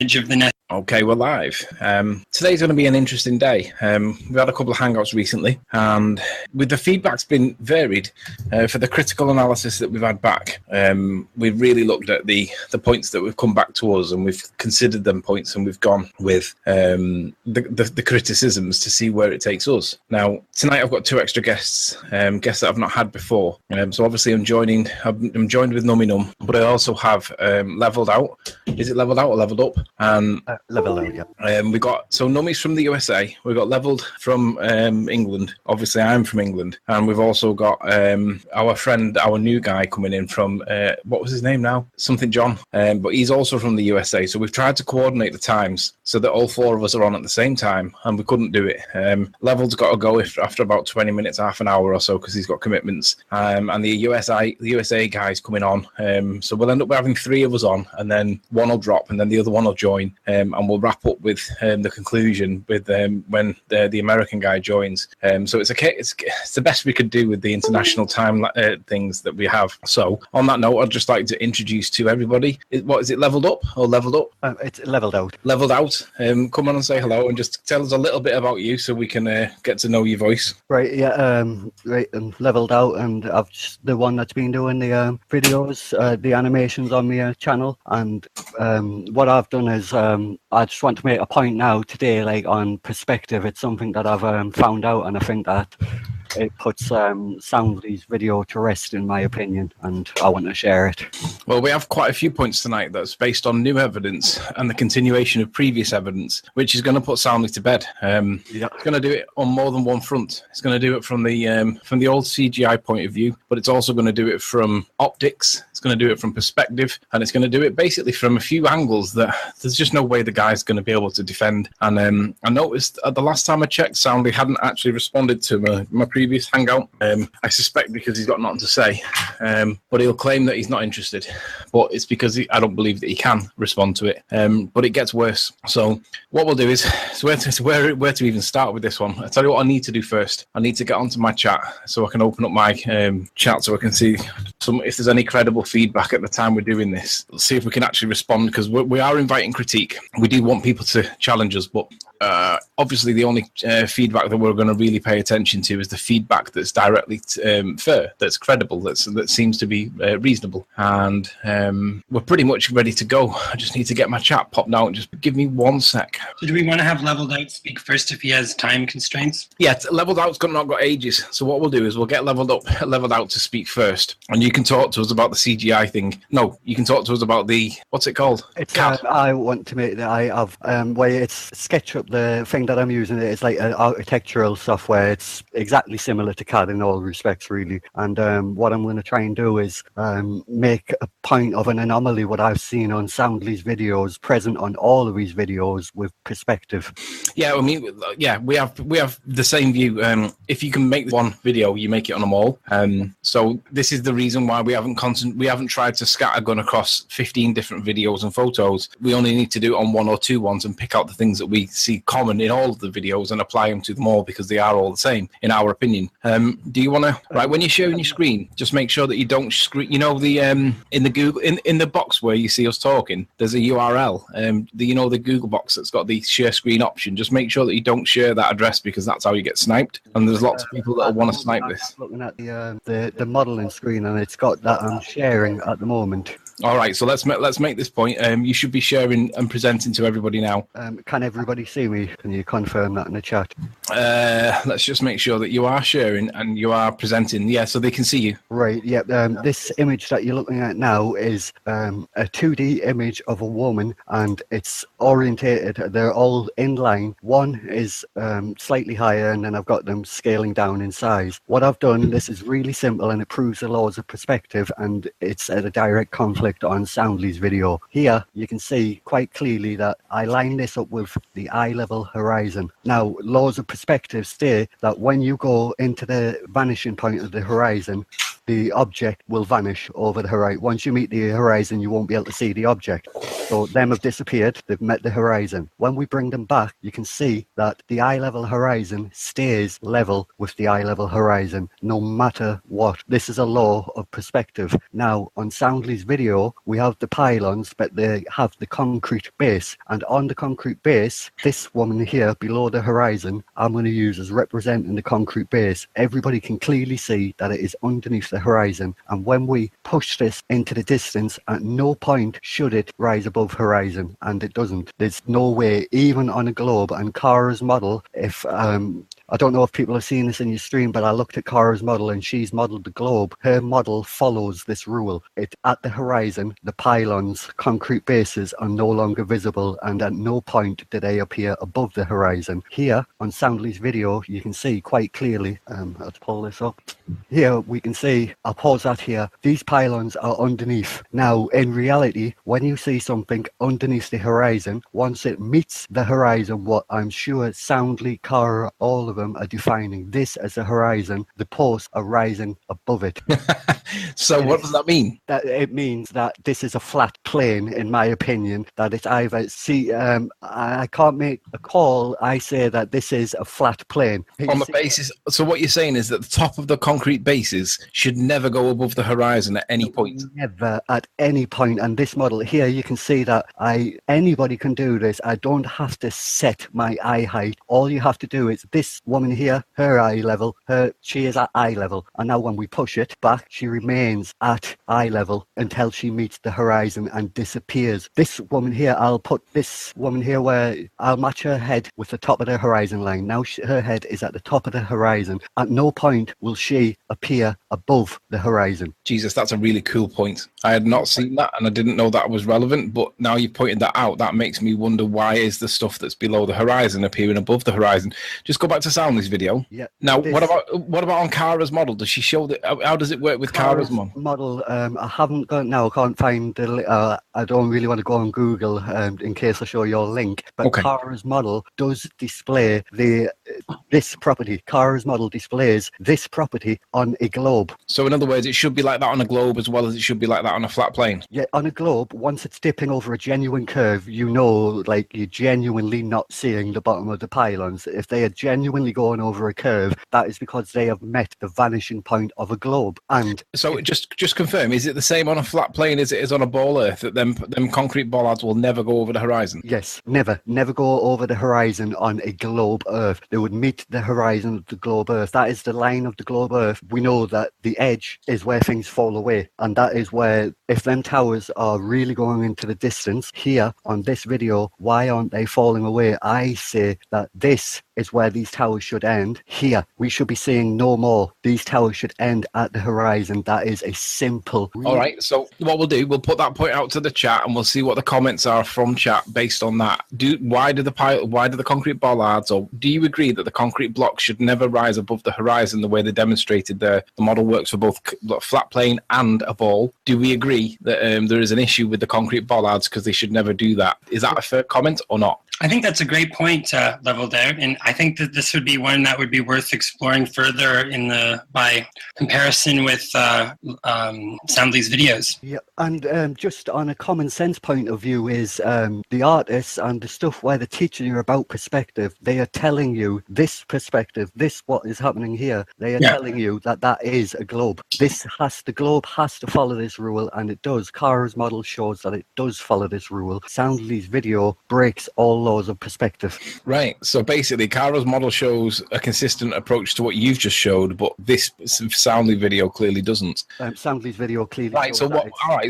of the net. Okay, we're live. Today's going to be an interesting day. We've had a couple of hangouts recently, and with the feedback's been varied. For the critical analysis that we've had back, we've really looked at the points that have come back to us, and we've considered them points, and we've gone with the criticisms to see where it takes us. Now, tonight I've got two extra guests that I've not had before. So obviously I'm joined with Numinum, but I also have Leveled Out. Is it Leveled Out or Leveled Up? And Level out, yeah. We got Nummy's from the USA. We've got Leveled from England. Obviously, I'm from England, and we've also got our friend, our new guy coming in from what was his name now? Something John. But he's also from the USA. So we've tried to coordinate the times so that all four of us are on at the same time, and we couldn't do it. Leveled's got to go after about 20 minutes, half an hour or so, because he's got commitments. And the USA guy's coming on. So we'll end up having three of us on, and then one will drop, and then the other one will join. And we'll wrap up with the conclusion with when the American guy joins. So it's the best we could do with the international time things that we have. So on that note, I'd just like to introduce to everybody. What is it, Leveled Up or Leveled Up? It's Leveled Out. Leveled Out. Come on and say hello and just tell us a little bit about you so we can get to know your voice. Right, yeah, right, Leveled Out, and I've just the one that's been doing the videos, the animations on my channel, and what I've done is I just want to make a point now today, like on perspective. It's something that I've found out, and I think that it puts Soundly's video to rest, in my opinion, and I want to share it. Well, we have quite a few points tonight that's based on new evidence and the continuation of previous evidence, which is going to put Soundly to bed. It's going to do it on more than one front. It's going to do it from the old CGI point of view, but it's also going to do it from optics. It's going to do it from perspective, and it's going to do it basically from a few angles that there's just no way the guy's going to be able to defend. And I noticed the last time I checked, Soundly hadn't actually responded to my previous hangout. I suspect because he's got nothing to say, but he'll claim that he's not interested. But it's because I don't believe that he can respond to it. But it gets worse. So what we'll do is where to even start with this one. I tell you what I need to do first. I need to get onto my chat so I can open up my chat so I can see if there's any credible feedback at the time we're doing this. Let's see if we can actually respond, because we are inviting critique. We do want people to challenge us, but obviously the only feedback that we're going to really pay attention to is the feedback that's directly fair, that's credible, that seems to be reasonable. And we're pretty much ready to go. I just need to get my chat popped out. Just give me 1 sec. So do we want to have Leveled Out speak first if he has time constraints? Yeah, Leveled Out's not got ages. So what we'll do is we'll get Leveled Out to speak first, and you can talk to us about the CGI thing. No, you can talk to us about the, what's it called? I want to make that I have where it's SketchUp. The thing that I'm using is like an architectural software. It's exactly similar to CAD in all respects, really. And what I'm going to try and do is make a point of an anomaly what I've seen on Soundly's videos, present on all of his videos with perspective. Yeah, I mean, yeah, we have the same view. If you can make one video, you make it on them all. So this is the reason why we haven't tried to scattergun across 15 different videos and photos. We only need to do it on one or two ones and pick out the things that we see common in all of the videos and apply them to them all, because they are all the same, in our opinion. Do you want to, right, when you're sharing your screen, just make sure that you don't screen, you know, the in the Google, in the box where you see us talking, there's a URL, the Google box that's got the share screen option. Just make sure that you don't share that address, because that's how you get sniped, and there's lots of people that want to snipe this. I'm looking at the modeling screen, and it's got that I'm sharing at the moment. All right, so let's make this point. You should be sharing and presenting to everybody now. Can everybody see me? Can you confirm that in the chat? Let's just make sure that you are sharing and you are presenting. Yeah, so they can see you. Right, yeah. This image that you're looking at now is a 2D image of a woman, and it's orientated. They're all in line. One is slightly higher, and then I've got them scaling down in size. What I've done, this is really simple, and it proves the laws of perspective, and it's at a direct conflict on Soundly's video. Here, you can see quite clearly that I line this up with the eye level horizon. Now, laws of perspective say that when you go into the vanishing point of the horizon, the object will vanish over the horizon. Once you meet the horizon, you won't be able to see the object. So them have disappeared, they've met the horizon. When we bring them back, you can see that the eye level horizon stays level with the eye level horizon, no matter what. This is a law of perspective. Now, on Soundly's video, we have the pylons, but they have the concrete base. And on the concrete base, this woman here below the horizon, I'm going to use as representing the concrete base. Everybody can clearly see that it is underneath the horizon. And when we push this into the distance, at no point should it rise above horizon, and it doesn't. There's no way, even on a globe. And Cara's model, if I don't know if people have seen this in your stream, but I looked at Cara's model and she's modeled the globe. Her model follows this rule. At the horizon, the pylons, concrete bases are no longer visible, and at no point do they appear above the horizon. Here on Soundly's video, you can see quite clearly, let's pull this up. Here we can see, I'll pause that here, these pylons are underneath. Now, in reality, when you see something underneath the horizon, once it meets the horizon, what I'm sure Soundly, Cara, all of them are defining this as a horizon, the posts are rising above it. So what does that mean? That it means that this is a flat plane, in my opinion, that it's either, I can't make a call, I say that this is a flat plane. On the basis, so what you're saying is that the top of the concrete bases should never go above the horizon at any point? Never at any point. And this model here, you can see that anybody can do this. I don't have to set my eye height. All you have to do is this woman here, her eye level, she is at eye level. And now when we push it back, she remains at eye level until she meets the horizon and disappears. This woman here, I'll put this woman here where I'll match her head with the top of the horizon line. Now her head is at the top of the horizon. At no point will she appear above the horizon. Jesus, that's a really cool point. I had not seen that, and I didn't know that was relevant, but now you've pointed that out, that makes me wonder, why is the stuff that's below the horizon appearing above the horizon? Just go back to Soundly's video. Yeah. Now, what about on Cara's model? Does she show that? How does it work with Cara's model? I haven't got now. I can't find the. I don't really want to go on Google in case I show you a link. But okay. Cara's model does display this property. Cara's model displays this property on a globe. So in other words, it should be like that on a globe as well as it should be like that on a flat plane. Yeah, on a globe, once it's dipping over a genuine curve, you know, like you're genuinely not seeing the bottom of the pylons. If they are genuinely going over a curve, that is because they have met the vanishing point of a globe. And so just confirm, is it the same on a flat plane as it is on a ball Earth, that them concrete bollards will never go over the horizon? Yes, never go over the horizon on a globe Earth. They would meet the horizon of the globe Earth. That is the line of the globe Earth. We know that the edge is where things fall away, and that is where, if them towers are really going into the distance, here on this video, why aren't they falling away? I say that this is where these towers should end. Here, we should be seeing no more. These towers should end at the horizon. That is a simple... All right, so what we'll do, we'll put that point out to the chat and we'll see what the comments are from chat based on that. Why do the concrete bollards, or do you agree that the concrete blocks should never rise above the horizon the way they demonstrated the model works for both flat plane and a ball? Do we agree that there is an issue with the concrete bollards because they should never do that? Is that a fair comment or not? I think that's a great point, Level there, and I think that this would be one that would be worth exploring further by comparison with Soundly's videos. Yeah, and just on a common sense point of view is the artists and the stuff where they're teaching you about perspective, they are telling you this perspective, this what is happening here, they are telling you that is a globe. The globe has to follow this rule, and it does. Cara's model shows that it does follow this rule. Soundly's video breaks all laws of perspective. Right, so basically Cara's model shows a consistent approach to what you've just showed, but this Soundly video clearly doesn't. Soundly's video clearly right, shows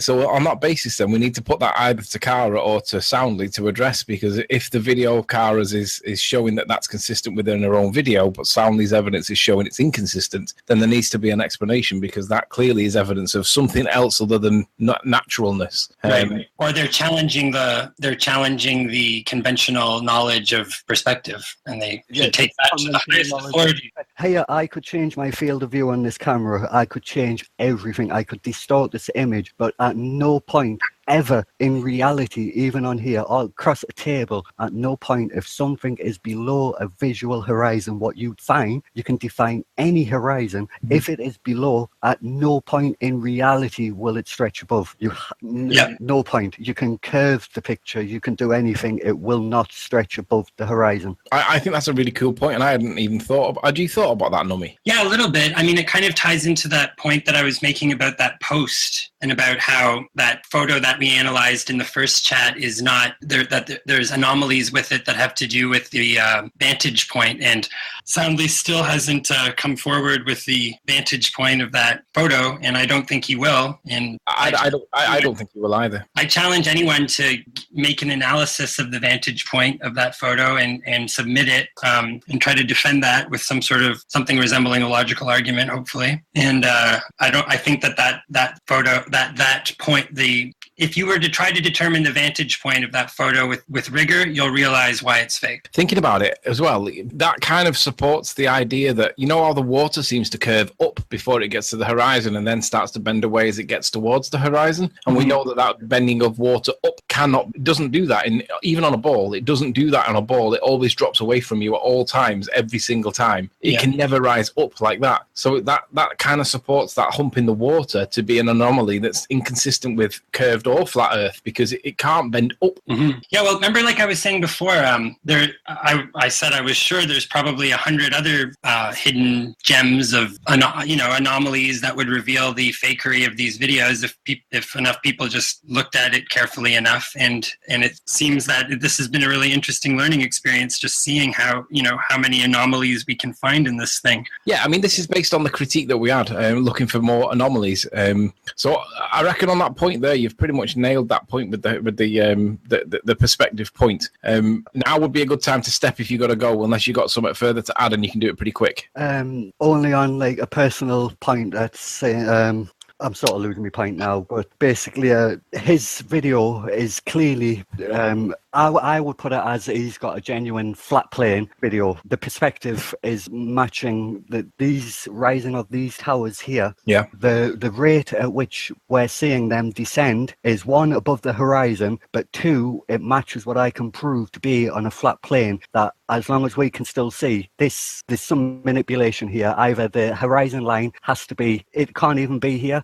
so on that basis then we need to put that either to Cara or to Soundly to address, because if the video of Cara's is showing that that's consistent within her own video, but Soundly's evidence is showing it's inconsistent, then there needs to be an explanation, because that clearly is evidence of something else other than naturalness. Or they're challenging the conventional knowledge of perspective, and they should take that to the highest authority. Hey, I could change my field of view on this camera. I could change everything. I could distort this image, but at no point ever in reality, even on here, all across a table, at no point, if something is below a visual horizon, what you'd find, you can define any horizon. If it is below, at no point in reality will it stretch above. No point. You can curve the picture, you can do anything, it will not stretch above the horizon. I think that's a really cool point, and I hadn't even thought of. Had you thought about that, Nummy? Yeah, a little bit. I mean, it kind of ties into that point that I was making about that post and about how that photo that we analyzed in the first chat is not there, that there's anomalies with it that have to do with the vantage point, and Soundly still hasn't come forward with the vantage point of that photo, and I don't think he will. And I don't think he will either. I challenge anyone to make an analysis of the vantage point of that photo and submit it and try to defend that with some sort of something resembling a logical argument, hopefully. And I think that photo, that point, if you were to try to determine the vantage point of that photo with rigor, you'll realize why it's fake. Thinking about it as well, that kind of supports the idea that, you know how the water seems to curve up before it gets to the horizon and then starts to bend away as it gets towards the horizon? And we know that bending of water up doesn't do that. Even on a ball, it doesn't do that on a ball. It always drops away from you at all times, every single time. It can never rise up like that. So that kind of supports that hump in the water to be an anomaly that's inconsistent with curved or flat Earth, because it can't bend up. Yeah, well, remember, like I was saying before, I said I was sure there's probably 100 other hidden gems of anomalies that would reveal the fakery of these videos if enough people just looked at it carefully enough. And it seems that this has been a really interesting learning experience, just seeing how many anomalies we can find in this thing. Yeah, I mean, this is based on the critique that we had, looking for more anomalies. So I reckon on that point there, you've pretty much nailed that point with the perspective point. Now would be a good time to step if you got to go, unless you got something further to add, and you can do it pretty quick. Only on like a personal point, that's saying. I'm sort of losing my point now, but basically his video is clearly, I would put it as he's got a genuine flat plane video. The perspective is matching these rising of these towers here. Yeah. The rate at which we're seeing them descend is 1, above the horizon, but 2, it matches what I can prove to be on a flat plane, that as long as we can still see this, there's some manipulation here. Either the horizon line has to be, it can't even be here.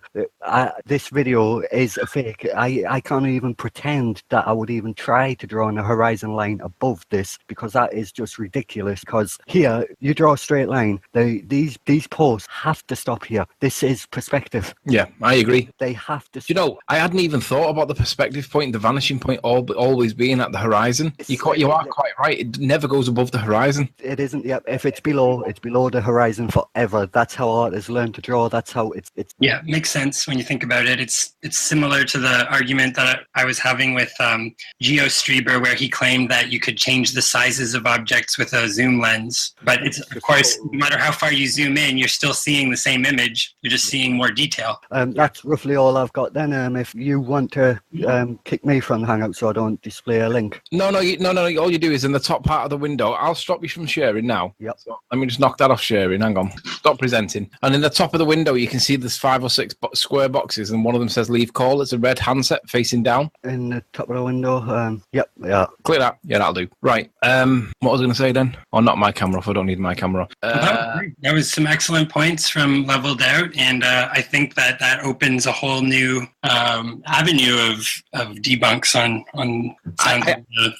This video is a fake. I can't even pretend that I would even try to draw on a horizon line above this, because that is just ridiculous. Because here, you draw a straight line. These posts have to stop here. This is perspective. Yeah, I agree. They have to stop. You know, I hadn't even thought about the perspective point, the vanishing point always being at the horizon. You are quite right. It never goes above the horizon. It isn't. Yep. If it's below the horizon forever. That's how artists learn to draw. That's how it's. Yeah, it makes sense when you think about it. It's similar to the argument that I was having with Geo Strieber, where he claimed that you could change the sizes of objects with a zoom lens. But it's, of course, no matter how far you zoom in, you're still seeing the same image. You're just seeing more detail. That's roughly all I've got then. If you want to kick me from the Hangout so I don't display a link. No. All you do is in the top part of the window. I'll stop you from sharing now. Yep. So let me just knock that off sharing. Hang on. Stop presenting. And in the top of the window, you can see there's 5 or 6 square boxes, and one of them says leave call. It's a red handset facing down. In the top of the window. Yep. Yeah. Click that. Yeah, that'll do. Right. What was I going to say then? Oh, not my camera off. I don't need my camera. That was some excellent points from Leveled Out, and I think that opens a whole new avenue of debunks on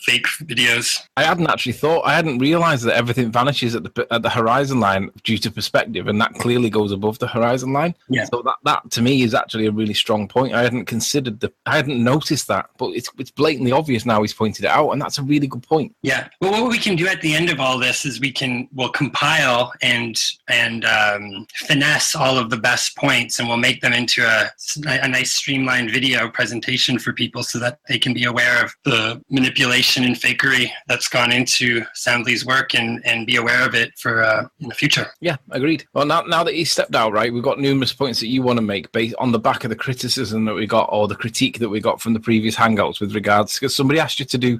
fake videos. I hadn't realized that everything vanishes at the horizon line due to perspective, and that clearly goes above the horizon line. Yeah. So that to me is actually a really strong point. I hadn't noticed that, but it's blatantly obvious now. He's pointed it out, and that's a really good point. Yeah. Well, what we can do at the end of all this is we'll compile and finesse all of the best points, and we'll make them into a nice streamlined video presentation for people, so that they can be aware of the manipulation and fakery that's gone into Soundly's work, and be aware of it for in the future. Yeah, agreed. Well, now that he's stepped out, right, we've got numerous points that you want to make based on the back of the criticism that we got, or the critique that we got from the previous Hangouts with regards, because somebody asked you to do.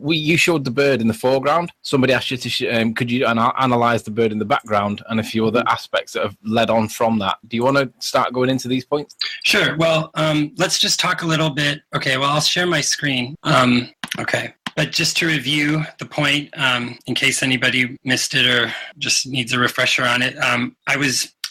You showed the bird in the foreground. Somebody asked you to could you analyze the bird in the background and a few other aspects that have led on from that. Do you want to start going into these points? Sure. Well, let's just talk a little bit. Okay. Well, I'll share my screen. Okay. But just to review the point, in case anybody missed it or just needs a refresher on it,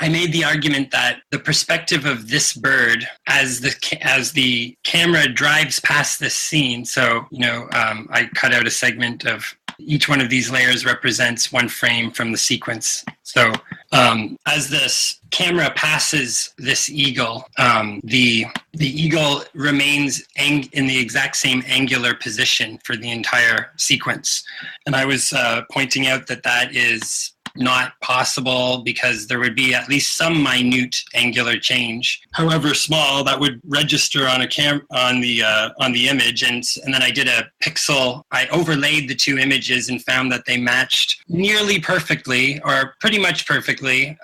I made the argument that the perspective of this bird as the camera drives past this scene. So, I cut out a segment of each one of these layers represents one frame from the sequence. So as this camera passes this eagle, the eagle remains in the exact same angular position for the entire sequence. And I was pointing out that is not possible because there would be at least some minute angular change, however small, that would register on on the image. And then I did a pixel. I overlaid the two images and found that they matched nearly perfectly, or pretty much perfectly,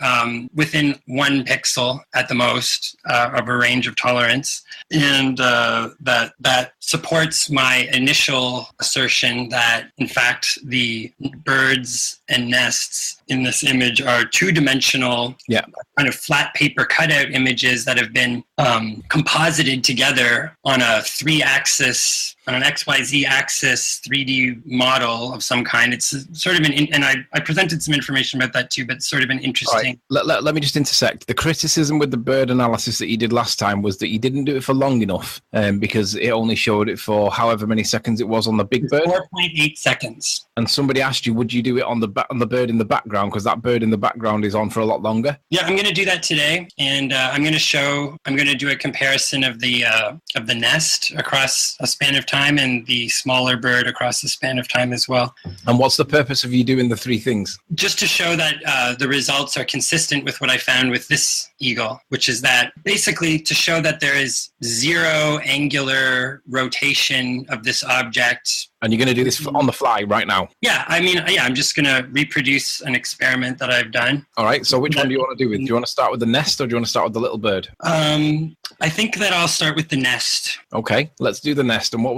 within 1 pixel at the most of a range of tolerance. And that supports my initial assertion that, in fact, the birds and nests in this image are two-dimensional, kind of flat paper cutout images that have been composited together on a 3-axis, on an XYZ axis 3D model of some kind. It's sort of and I presented some information about that too, but it's sort of an interesting. Right. Let me just intersect. The criticism with the bird analysis that you did last time was that you didn't do it for long enough, because it only showed it for however many seconds it was on the big bird. 4.8 seconds. And somebody asked you, would you do it on the bird in the background, because that bird in the background is on for a lot longer? Yeah, I'm going to do that today, and I'm going to do a comparison of the nest across a span of time and the smaller bird across the span of time as well. And what's the purpose of you doing the 3 things? Just to show that the results are consistent with what I found with this eagle, which is that basically to show that there is 0 angular rotation of this object. And you're going to do this on the fly right now? Yeah, I'm just going to reproduce an experiment that I've done. All right, so which one do you want to do with? Do you want to start with the nest, or do you want to start with the little bird? I think that I'll start with the nest. Okay, let's do the nest. And what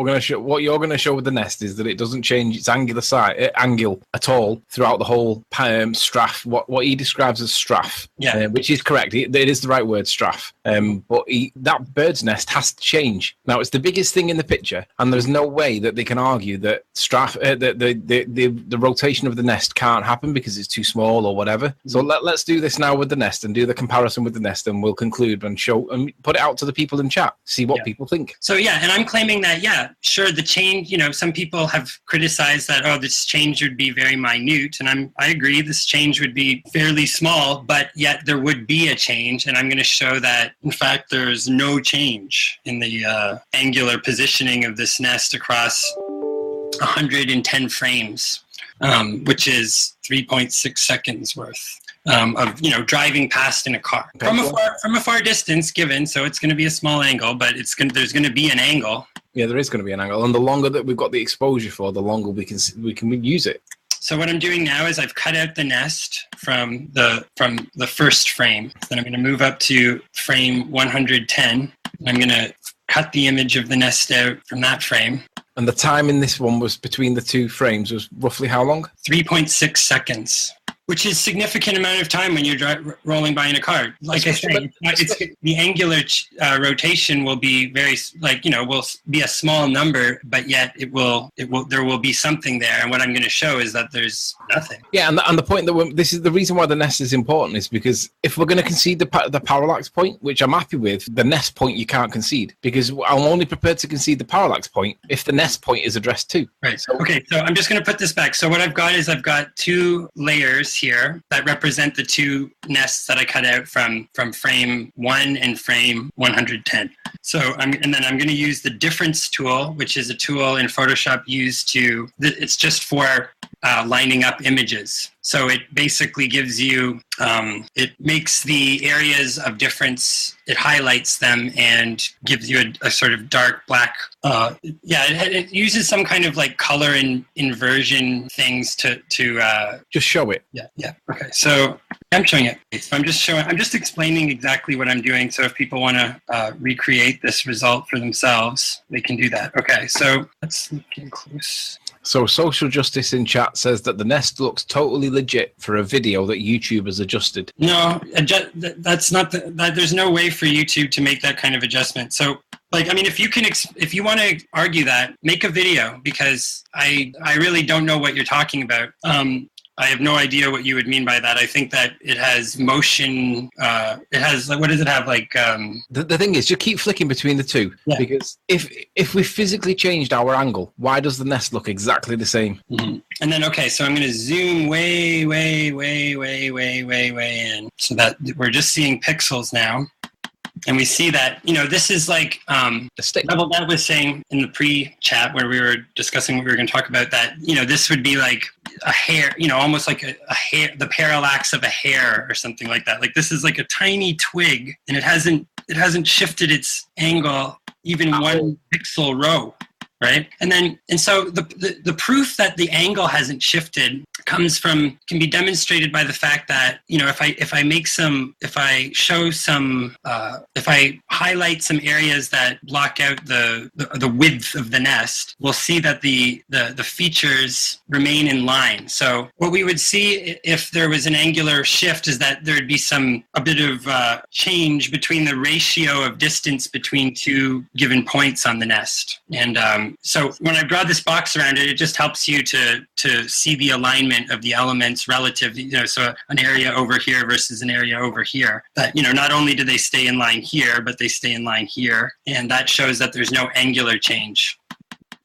you're going to show with the nest is that it doesn't change its angle at all throughout the whole straff. What he describes as straff, which is correct. It is the right word, straff. But that bird's nest has to change. Now, it's the biggest thing in the picture, and there's no way that they can argue that straff, the rotation of the nest can't happen because it's too small or whatever. So let's do this now with the nest and do the comparison with the nest, and we'll conclude and show and put it out to the people in chat, see what people think. So and I'm claiming that sure, the change. Some people have criticized that this change would be very minute, and I agree this change would be fairly small, but yet there would be a change, and I'm going to show that in fact there's no change in the angular positioning of this nest across 110 frames, which is 3.6 seconds worth of driving past in a car from a far distance. Given, so it's going to be a small angle, but there's going to be an angle. Yeah, there is going to be an angle, and the longer that we've got the exposure for, the longer we can use it. So what I'm doing now is I've cut out the nest from the first frame. Then I'm going to move up to frame 110. And I'm going to cut the image of the nest out from that frame. And the time in this one was between the 2 frames was roughly how long? 3.6 seconds. Which is a significant amount of time when you're rolling by in a car. Like I say, the angular rotation will be very, will be a small number, but yet there will be something there. And what I'm going to show is that there's nothing. Yeah, and the point that this is the reason why the nest is important is because if we're going to concede the parallax point, which I'm happy with, the nest point you can't concede, because I'm only prepared to concede the parallax point if the nest point is addressed too. Right. Okay, so I'm just going to put this back. So what I've got is I've got 2 layers here that represent the 2 nests that I cut out from frame 1 and frame 110. So I'm going to use the difference tool, which is a tool in Photoshop used it's just for lining up images. So it basically gives you, it makes the areas of difference, it highlights them and gives you a sort of dark black. It uses some kind of like color and inversion things to just show it. Yeah. Okay. So I'm showing it. So I'm just explaining exactly what I'm doing. So if people want to recreate this result for themselves, they can do that. Okay. So let's look in close. So Social Justice in chat says that the nest looks totally legit for a video that YouTube has adjusted. No, that's not there's no way for YouTube to make that kind of adjustment. So, like, I mean, if you want to argue that, make a video, because I really don't know what you're talking about. I have no idea what you would mean by that. I think that it has motion. It has, like, what does it have? Like, the thing is, you keep flicking between the two, because if we physically changed our angle, why does the nest look exactly the same? Mm-hmm. And then, okay, so I'm going to zoom way in, so that we're just seeing pixels now. And we see that, this is like that was saying in the pre-chat where we were discussing what we were going to talk about, that, this would be like a hair, almost like a hair, the parallax of a hair or something like that. Like, this is like a tiny twig, and it hasn't shifted its angle even 1 pixel row. Right. And so the proof that the angle hasn't shifted can be demonstrated by the fact that, if I highlight some areas that block out the width of the nest, we'll see that the features remain in line. So what we would see if there was an angular shift is that there'd be a bit of change between the ratio of distance between two given points on the nest. And so when I draw this box around it, it just helps you to see the alignment of the elements relative, so an area over here versus an area over here. That, not only do they stay in line here, but they stay in line here. And that shows that there's no angular change.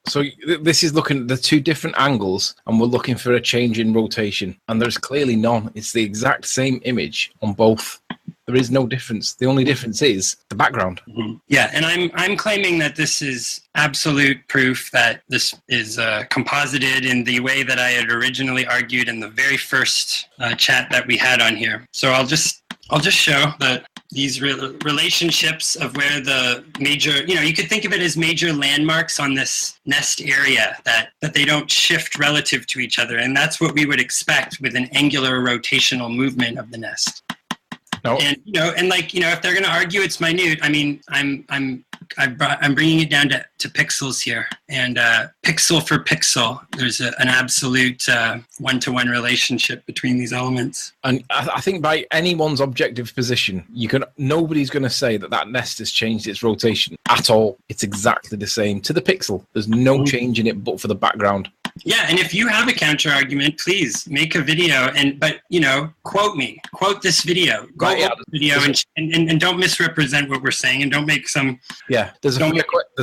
So this is looking at the two different angles, and we're looking for a change in rotation. And there's clearly none. It's the exact same image on both. There is no difference. The only difference is the background. Mm-hmm. Yeah, and I'm claiming that this is absolute proof that this is composited in the way that I had originally argued in the very first chat that we had on here. So I'll just show that these relationships of where the major, you could think of it as major landmarks on this nest area, that they don't shift relative to each other, and that's what we would expect with an angular rotational movement of the nest. No. And if they're going to argue it's minute, I mean, I'm bringing it down to pixels here, and pixel for pixel, there's an absolute one-to-one relationship between these elements. And I think by anyone's objective position, nobody's going to say that nest has changed its rotation at all. It's exactly the same to the pixel. There's no change in it, but for the background. Yeah, and if you have a counter argument, please make a video, but quote this video, go over the video, and don't misrepresent what we're saying, and don't make some. Yeah, there's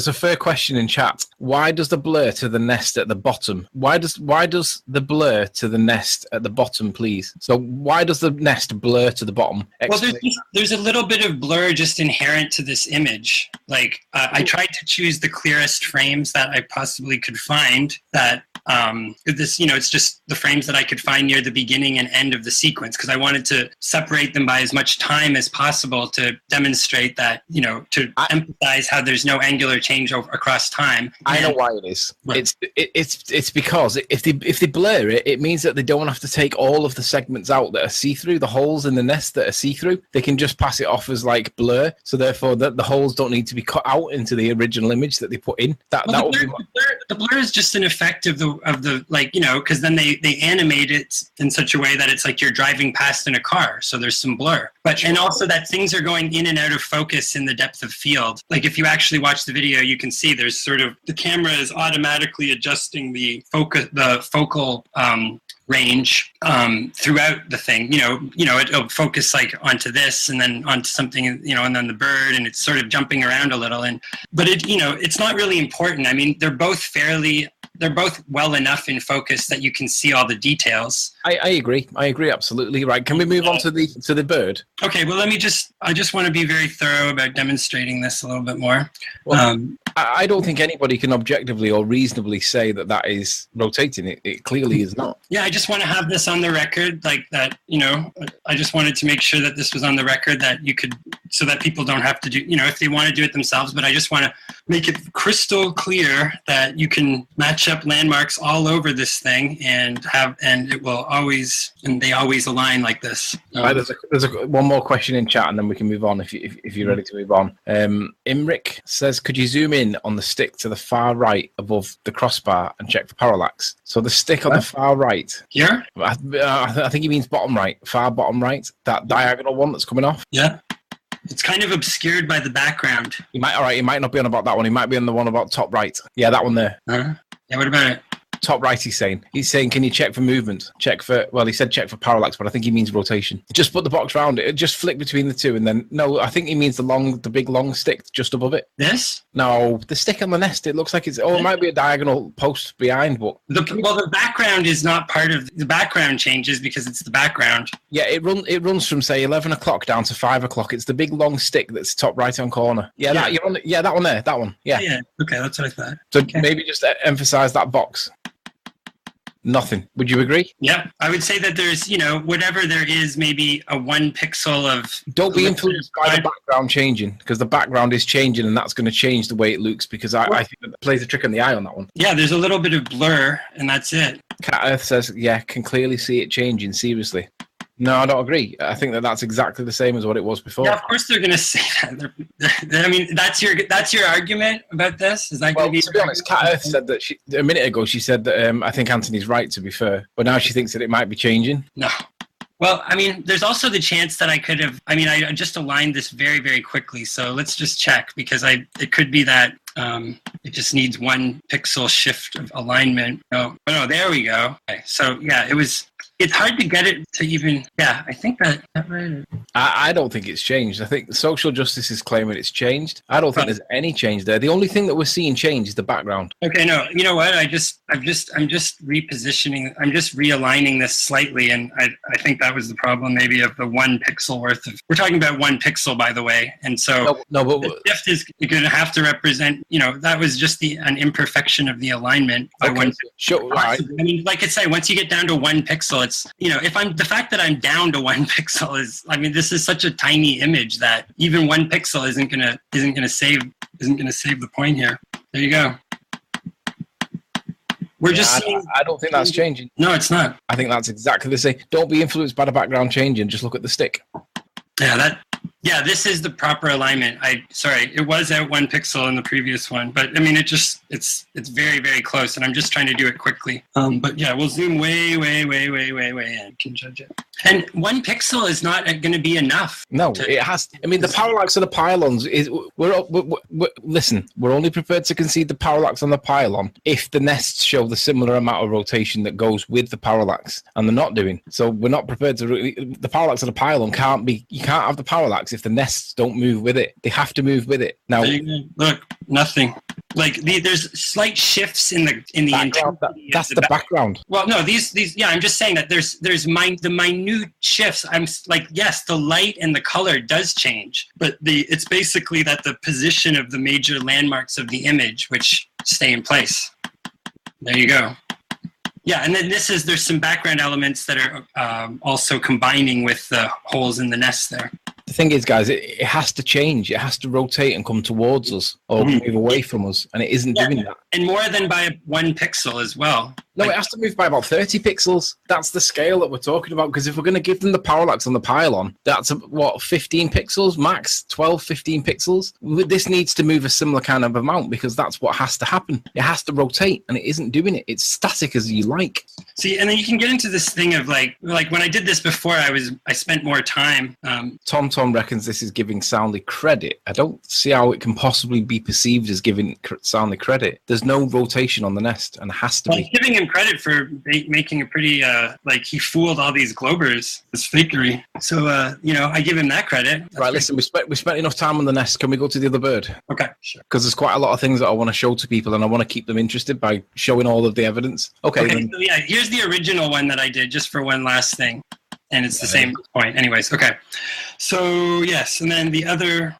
a fair question in chat. Why does the blur to the nest at the bottom? Why does the blur to the nest at the bottom, please? So why does the nest blur to the bottom? Well, there's a little bit of blur just inherent to this image. Like, I tried to choose the clearest frames that I possibly could find. That it's just the frames that I could find near the beginning and end of the sequence, because I wanted to separate them by as much time as possible to demonstrate that, to emphasize how there's no angular change across time. I know why it is. Right. It's because if they blur it, it means that they don't have to take all of the segments out that are see-through, the holes in the nest that are see-through. They can just pass it off as like blur, so therefore the holes don't need to be cut out into the original image that they put in. The blur is just an effect of the because then they animate it in such a way that it's like you're driving past in a car, so there's some blur. And also that things are going in and out of focus in the depth of field. Like, if you actually watch the video, you can see there's sort of, the camera is automatically adjusting the focal range throughout the thing. It'll focus like onto this and then onto something, and then the bird, and it's sort of jumping around a little. But it's not really important. I mean, they're both well enough in focus that you can see all the details. I agree absolutely. Right, can we move on to the bird? Okay, well, I just want to be very thorough about demonstrating this a little bit more. Well, I don't think anybody can objectively or reasonably say that that is rotating. It clearly is not. Yeah, I just want to have this on the record, like that, I just wanted to make sure that this was on the record that you could, so that people don't have to do, if they want to do it themselves, but I just want to make it crystal clear that you can match up landmarks all over this thing and it will always, and they always align like this. Right, there's one more question in chat and then we can move on if you're ready to move on. Imric says, could you zoom in on the stick to the far right above the crossbar and check for parallax? So the stick on the far right. Here? I think he means bottom right, far bottom right, that diagonal one that's coming off. Yeah. It's kind of obscured by the background. He might not be on about that one. He might be on the one about top right. Yeah, that one there. Yeah, what about it? Top right, he's saying, can you check for movement? He said check for parallax, but I think he means rotation. Just put the box round it. Just flick between the two, and then, no, I think he means the big long stick just above it. This? No, the stick on the nest, it looks like it might be a diagonal post behind, but... The background is not part of... The background changes because it's the background. Yeah, it runs from, say, 11 o'clock down to 5 o'clock. It's the big long stick that's top right-hand corner. Yeah, that one there, that one. Yeah. Yeah, okay, that's what I thought. So maybe just emphasize that box. Nothing. Would you agree? Yeah, I would say that there's, whatever there is, maybe a 1 pixel of... Don't be influenced by the background changing, because the background is changing and that's going to change the way it looks, because I think that plays a trick on the eye on that one. Yeah, there's a little bit of blur, and that's it. Cat Earth says, can clearly see it changing, seriously. No, I don't agree. I think that's exactly the same as what it was before. Yeah, of course they're going to say that. I mean, that's your argument about this? Is that going to be... To be honest, Cat Earth said that a minute ago, she said that I think Anthony's right, to be fair. But now she thinks that it might be changing. No. Well, I mean, there's also the chance that I could have... I mean, I just aligned this very, very quickly. So let's just check, because it could be that it just needs 1 pixel shift of alignment. No, there we go. Okay, so, yeah, it's hard to get it to even... Yeah, I think that right. I don't think it's changed. I think social justice is claiming it's changed. I don't think there's any change there. The only thing that we're seeing change is the background. Okay, no, you know what? I'm just repositioning. I'm just realigning this slightly, and I think that was the problem, maybe, of the 1 pixel worth of... We're talking about 1 pixel, by the way, and so but the shift is going to have to represent... that was just an imperfection of the alignment. By okay, 1 sure, right. I mean, like I say, once you get down to 1 pixel, it's the fact that I'm down to 1 pixel is, I mean, this is such a tiny image that even 1 pixel isn't gonna save the point here. There you go. We're just seeing... I don't think that's changing. No, it's not. I think that's exactly the same. Don't be influenced by the background changing. Just look at the stick. Yeah, this is the proper alignment. It was at 1 pixel in the previous one, but I mean, it's very, very close, and I'm just trying to do it quickly. But yeah, we'll zoom way in. You can judge it. And 1 pixel is not going to be enough. No, it has. I mean, the parallax of the pylons is. Listen, we're only prepared to concede the parallax on the pylon if the nests show the similar amount of rotation that goes with the parallax, and they're not doing. So we're not prepared to. The parallax of the pylon can't be. You can't have the parallax if the nests don't move with it. They have to move with it. Now, look, nothing. Like there's slight shifts in the intensity. That's the background. Well, no, these. Yeah, I'm just saying that there's the minute shifts. I'm like, yes, the light and the color does change, but it's basically that the position of the major landmarks of the image which stay in place. There you go. Yeah, and then there's some background elements that are also combining with the holes in the nest there. The thing is, guys, it has to change. It has to rotate and come towards us or move away from us, and it isn't doing that. And more than by 1 pixel as well. No, it has to move by about 30 pixels. That's the scale that we're talking about, because if we're going to give them the parallax on the pylon, that's 15 pixels max, 12, 15 pixels. This needs to move a similar kind of amount, because that's what has to happen. It has to rotate, and it isn't doing it. It's static as you like. See, and then you can get into this thing of like when I did this before, I spent more time. Tom reckons this is giving Soundly credit. I don't see how it can possibly be perceived as giving Soundly credit. There's no rotation on the nest, and it has to be. Giving him credit for making a pretty he fooled all these globers. It's fakery. So I give him that credit. That's right. Listen, we spent enough time on the nest. Can we go to the other bird? Okay, sure. Because there's quite a lot of things that I want to show to people, and I want to keep them interested by showing all of the evidence. Okay. So yeah, here's the original one that I did just for one last thing, and it's the same point. Anyways, okay. So yes, and then the other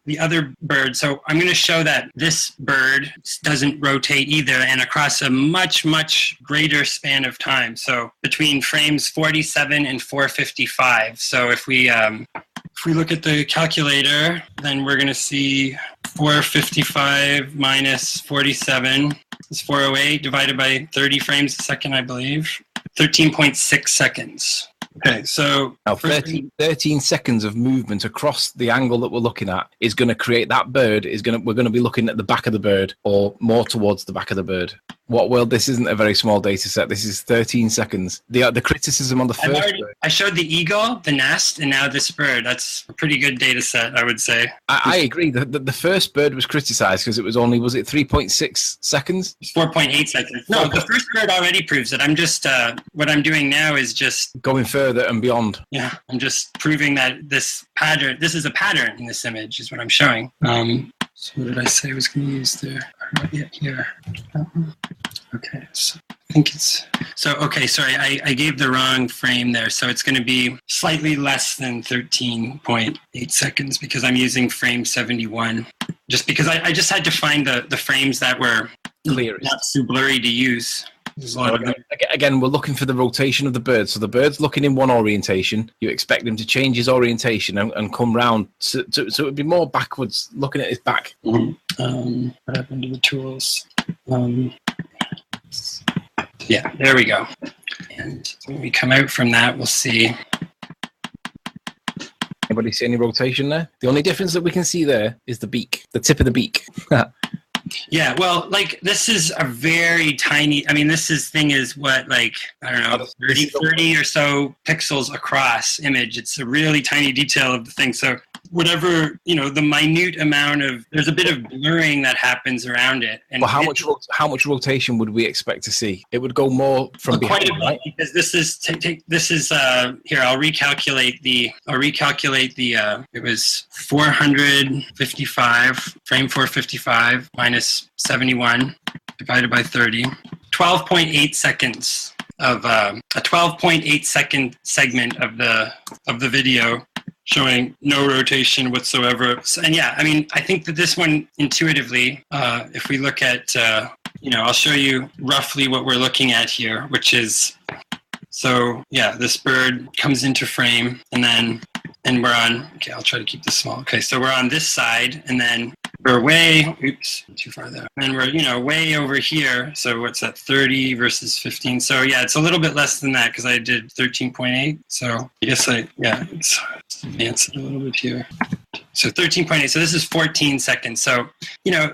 bird. So I'm going to show that this bird doesn't rotate either, and across a much greater span of time. So between frames 47 and 455. So if we look at the calculator, then we're going to see 455 minus 47 is 408 divided by 30 frames a second, I believe. 13.6 seconds. Okay, so now 13 seconds of movement across the angle that we're looking at is going to create that bird. We're going to be looking at the back of the bird or more towards the back of the bird. This isn't a very small data set. This is 13 seconds. The criticism on the first bird. I showed the eagle, the nest, and now this bird. That's a pretty good data set, I would say. I agree. The first bird was criticized because it was only, was it 3.6 seconds? 4.8 seconds. No, the first bird already proves it. I'm just, what I'm doing now is just going further and beyond. Yeah, I'm just proving that this is a pattern in this image is what I'm showing. So what did I say I was going to use there? Yeah, here. Okay, so I think it's... So, okay, sorry, I gave the wrong frame there. So it's going to be slightly less than 13.8 seconds because I'm using frame 71. Just because I just had to find the frames that were clear, not too blurry to use. There's a lot of them. Again, we're looking for the rotation of the bird. So the bird's looking in one orientation. You expect him to change his orientation and come round. So it would be more backwards, looking at his back. Mm-hmm. What happened to the tools? Yeah, there we go. And when we come out from that, we'll see. Anybody see any rotation there? The only difference that we can see there is the beak, the tip of the beak. Yeah, well, like this is a very tiny, I mean, this thing is what, like, I don't know, 30 or so pixels across image. It's a really tiny detail of the thing. So whatever, the minute amount of, there's a bit of blurring that happens around it. And well, how much rotation would we expect to see? It would go more from behind, quite a bit, right? Because this is here, I'll recalculate the, it was 455, frame 455 minus 71 divided by 30, 12.8 seconds of a 12.8 second segment of the video showing no rotation whatsoever. And yeah, I mean, I think that this one intuitively, if we look at, I'll show you roughly what we're looking at here, which is, so yeah, this bird comes into frame and we're on, okay, I'll try to keep this small. Okay, so we're on this side and then we're way, oops, too far there. And we're, way over here. So what's that, 30 versus 15? So yeah, it's a little bit less than that because I did 13.8. So I guess let's advance it a little bit here. So 13.8. So this is 14 seconds. So,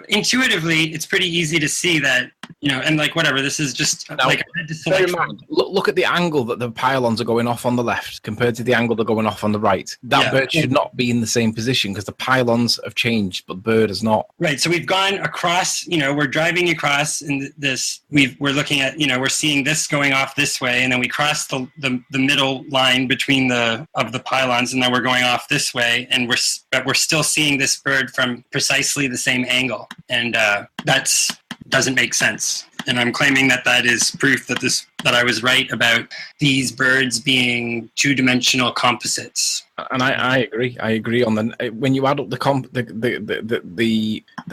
intuitively, it's pretty easy to see that, and like whatever, this is just now, like I had to select. Look at the angle that the pylons are going off on the left compared to the angle they're going off on the right. That bird should not be in the same position because the pylons have changed, but the bird has not. Right. So we've gone across, we're driving across in this, we're looking at, we're seeing this going off this way, and then we cross the middle line between the pylons, and then we're going off this way, and we're still seeing this bird from precisely the same angle. And that's doesn't make sense. And I'm claiming that is proof that I was right about these birds being two-dimensional composites. And I agree. I agree on when you add up the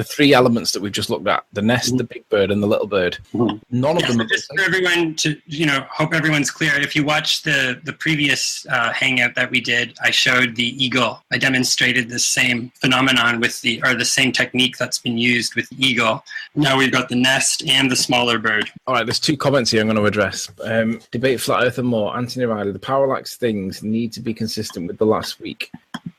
three elements that we've just looked at: the nest, the big bird, and the little bird. None of them. So just for everyone to hope everyone's clear. If you watch the previous hangout that we did, I showed the eagle. I demonstrated the same phenomenon with the same technique that's been used with the eagle. Now we've got the nest and the smaller bird. All right, there's two comments here I'm going to address. Debate Flat Earth and more. Anthony Riley, the parallax things need to be consistent with the last week.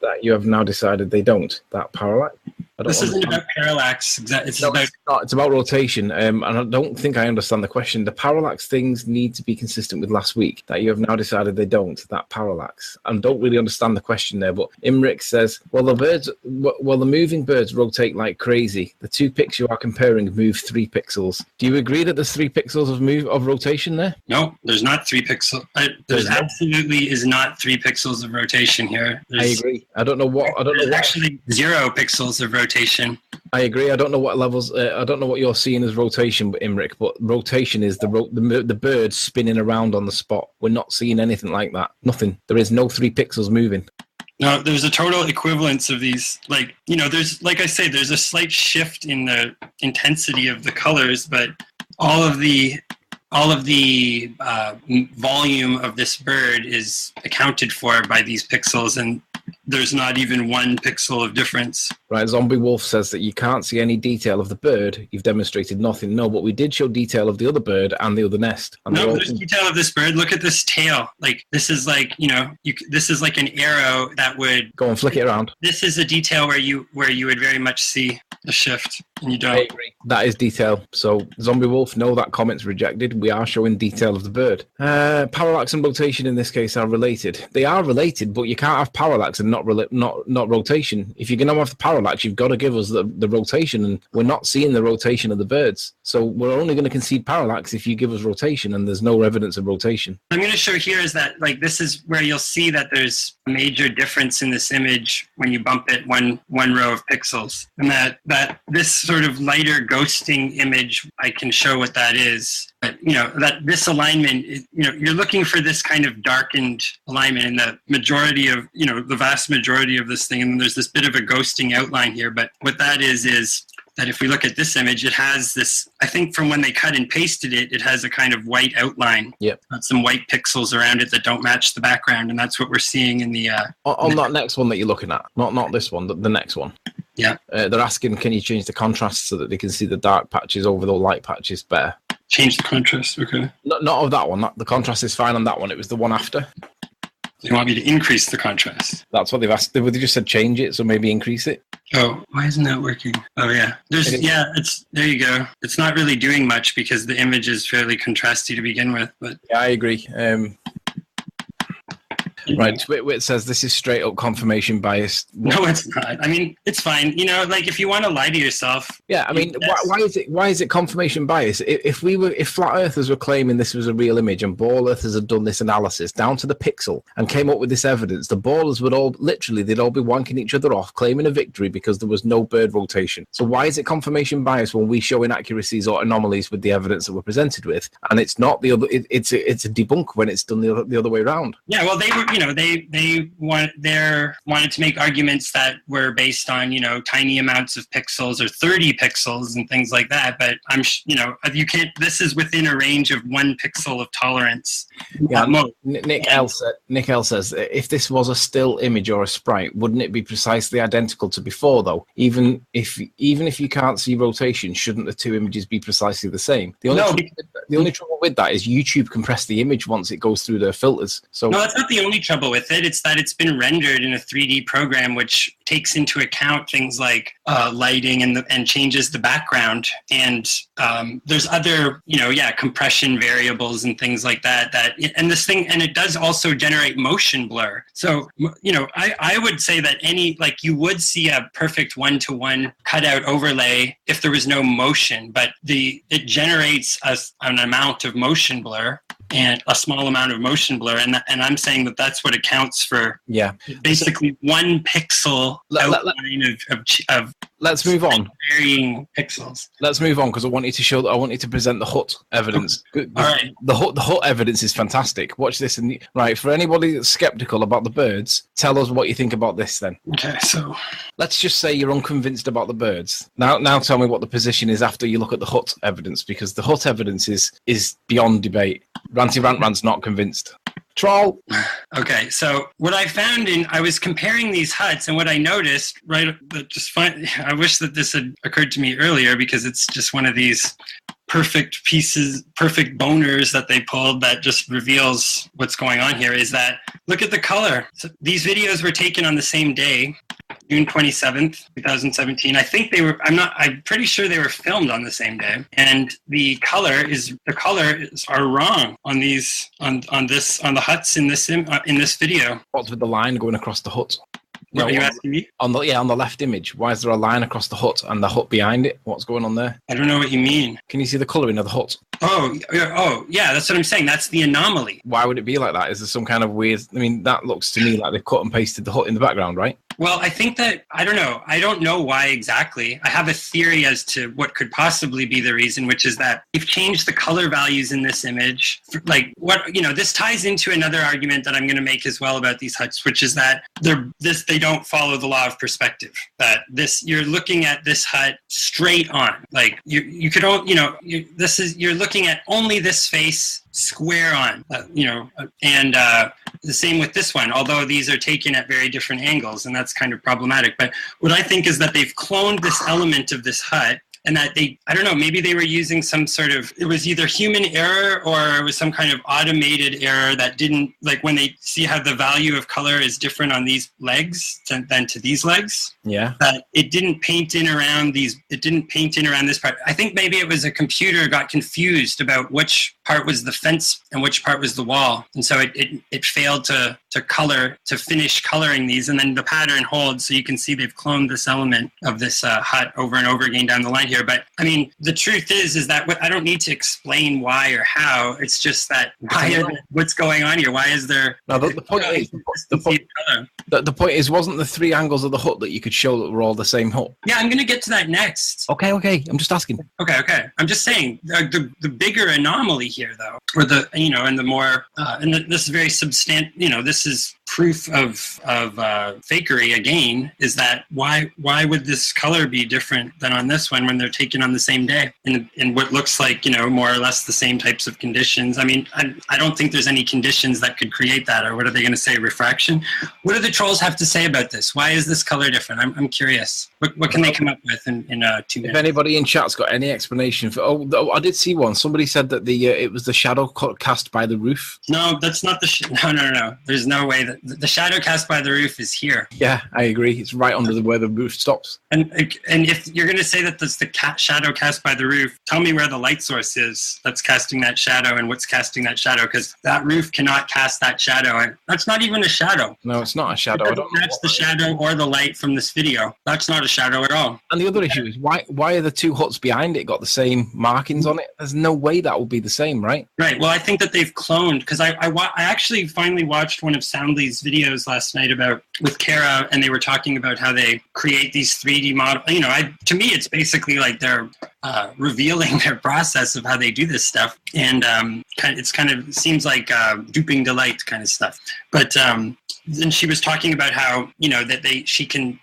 That you have now decided they don't. That parallax. This isn't about parallax. It's about rotation. And I don't think I understand the question. The parallax things need to be consistent with last week. That you have now decided they don't. That parallax. I don't really understand the question there. But Imric says, the moving birds rotate like crazy. The two pics you are comparing move 3 pixels. Do you agree that there's 3 pixels of rotation there? No, there's not 3 pixels. There's absolutely is not 3 pixels of rotation here. I agree. I don't know what. Actually 0 pixels of rotation. I agree. I don't know what levels. I don't know what you're seeing as rotation, Imric. But rotation is the bird spinning around on the spot. We're not seeing anything like that. Nothing. There is no 3 pixels moving. No, there's a total equivalence of these. Like, there's, like I say, there's a slight shift in the intensity of the colors, but all of the volume of this bird is accounted for by these pixels, and there's not even 1 pixel of difference. Right, Zombie Wolf says that you can't see any detail of the bird. You've demonstrated nothing. No, but we did show detail of the other bird and the other nest. And no, there's detail of this bird. Look at this tail. Like, this is like, this is like an arrow that would... Go and flick it around. This is a detail where you would very much see the shift, and you don't. I agree. That is detail. So, Zombie Wolf, no, that comment's rejected. We are showing detail of the bird. Parallax and rotation in this case are related. They are related, but you can't have parallax and not rotation. If you're going to have the parallax, you've got to give us the rotation, and we're not seeing the rotation of the birds. So we're only going to concede parallax if you give us rotation, and there's no evidence of rotation. I'm going to show here is that, like, this is where you'll see that there's a major difference in this image when you bump it one row of pixels, and that this sort of lighter ghosting image, I can show what that is. But, that this alignment, you're looking for this kind of darkened alignment in the majority of, the vast majority of this thing. And there's this bit of a ghosting outline here. But what that is that if we look at this image, it has this, I think from when they cut and pasted it, it has a kind of white outline. Yep. Some white pixels around it that don't match the background. And that's what we're seeing in the... on that next one that you're looking at. Not this one, the next one. Yeah. They're asking, can you change the contrast so that they can see the dark patches over the light patches better? Change the contrast, okay. Not of that one. The contrast is fine on that one. It was the one after. You want me to increase the contrast? That's what they've asked. They just said change it, so maybe increase it. Oh, why isn't that working? Oh, yeah. There you go. It's not really doing much because the image is fairly contrasty to begin with. But yeah, I agree. Right, Twitwit says this is straight up confirmation bias. No, it's not. I mean, it's fine. Like if you want to lie to yourself. Yeah, I mean, why is it confirmation bias? If flat earthers were claiming this was a real image and ball earthers had done this analysis down to the pixel and came up with this evidence, the ballers would all they'd all be wanking each other off, claiming a victory because there was no bird rotation. So why is it confirmation bias when we show inaccuracies or anomalies with the evidence that we're presented with, and it's not the other? It's a debunk when it's done the other way around. Yeah, well, they were. They wanted to make arguments that were based on, tiny amounts of pixels or 30 pixels and things like that. But you can't, this is within a range of 1 pixel of tolerance. Yeah, Nick L says, if this was a still image or a sprite, wouldn't it be precisely identical to before though? Even if you can't see rotation, shouldn't the two images be precisely the same? The only trouble with that is YouTube compress the image once it goes through their filters. So no, that's not the only trouble with it. It's that it's been rendered in a 3D program which takes into account things like lighting and changes the background, and there's other compression variables and things like that and it does also generate motion blur. So I would say that you would see a perfect 1-to-1 cutout overlay if there was no motion, but it generates an amount of motion blur and a small amount of motion blur, and I'm saying that that's what accounts for basically 1 pixel outline of let's move on. Varying pixels. Let's move on because I want you to present the HUT evidence. All right. The HUT evidence is fantastic. Watch this. Right, for anybody that's skeptical about the birds, tell us what you think about this then. Okay, so let's just say you're unconvinced about the birds. Now tell me what the position is after you look at the HUT evidence, because the HUT evidence is beyond debate. Ranty Rant's not convinced. Troll. Okay, so what I found I was comparing these huts, and what I noticed, I wish that this had occurred to me earlier, because it's just one of these perfect boners that they pulled that just reveals what's going on here, is that, look at the color. So these videos were taken on the same day, June 27th, 2017. I'm pretty sure they were filmed on the same day. And the colors are wrong on the huts in this video. What's with the line going across the hut? Are you asking me? On the left image, why is there a line across the hut and the hut behind it? What's going on there? I don't know what you mean. Can you see the colouring of the hut? Oh, yeah, that's what I'm saying. That's the anomaly. Why would it be like that? Is there some kind of weird... I mean, that looks to me like they've cut and pasted the hut in the background, right? Well, I think that, I don't know. I don't know why exactly. I have a theory as to what could possibly be the reason, which is that we've changed the color values in this image. Like what, this ties into another argument that I'm going to make as well about these huts, which is that they don't follow the law of perspective. That you're looking at this hut straight on. Like you could, you're looking at only this face square on, and the same with this one, although these are taken at very different angles, and that's kind of problematic. But what I think is that they've cloned this element of this hut, and that I don't know, maybe they were using some sort of, it was either human error or it was some kind of automated error that didn't, like when they see how the value of color is different on these legs than to these legs. Yeah. That it didn't paint in around this part. I think maybe it was a computer got confused about which part was the fence and which part was the wall. And so it failed to finish coloring these, and then the pattern holds, so you can see they've cloned this element of this hut over and over again down the line here. But I mean, the truth is that I don't need to explain why or how. It's just that what's going on here? Why is there? No, the point is, wasn't the three angles of the hut that you could show that were all the same hut? Yeah, I'm going to get to that next. Okay. I'm just asking. Okay. I'm just saying the bigger anomaly here, though, or and the more this is very substantial. This is proof of fakery again. Is that why would this color be different than on this one when they're taken on the same day in what looks like more or less the same types of conditions? I mean, I don't think there's any conditions that could create that. Or what are they going to say? Refraction? What do the trolls have to say about this? Why is this color different? I'm curious. What can they come up with in 2 minutes? If anybody in chat's got any explanation for, I did see one. Somebody said that it was the shadow cast by the roof. No, that's not no. There's no way that the shadow cast by the roof is here. Yeah, I agree. It's right under where the roof stops. And if you're going to say that that's the shadow cast by the roof, tell me where the light source is that's casting that shadow and what's casting that shadow, because that roof cannot cast that shadow. And that's not even a shadow. No, it's not a shadow. It doesn't match the shadow or the light from this video. That's not a shadow at all. And the other issue is why are the two huts behind it got the same markings on it? There's no way that will be the same, right? Right. Well, I think that they've cloned, because I actually finally watched one of Soundly's videos last night with Kara, and they were talking about how they create these 3D models. To me, it's basically like they're revealing their process of how they do this stuff, and it seems like duping delight kind of stuff. But then she was talking about how that she can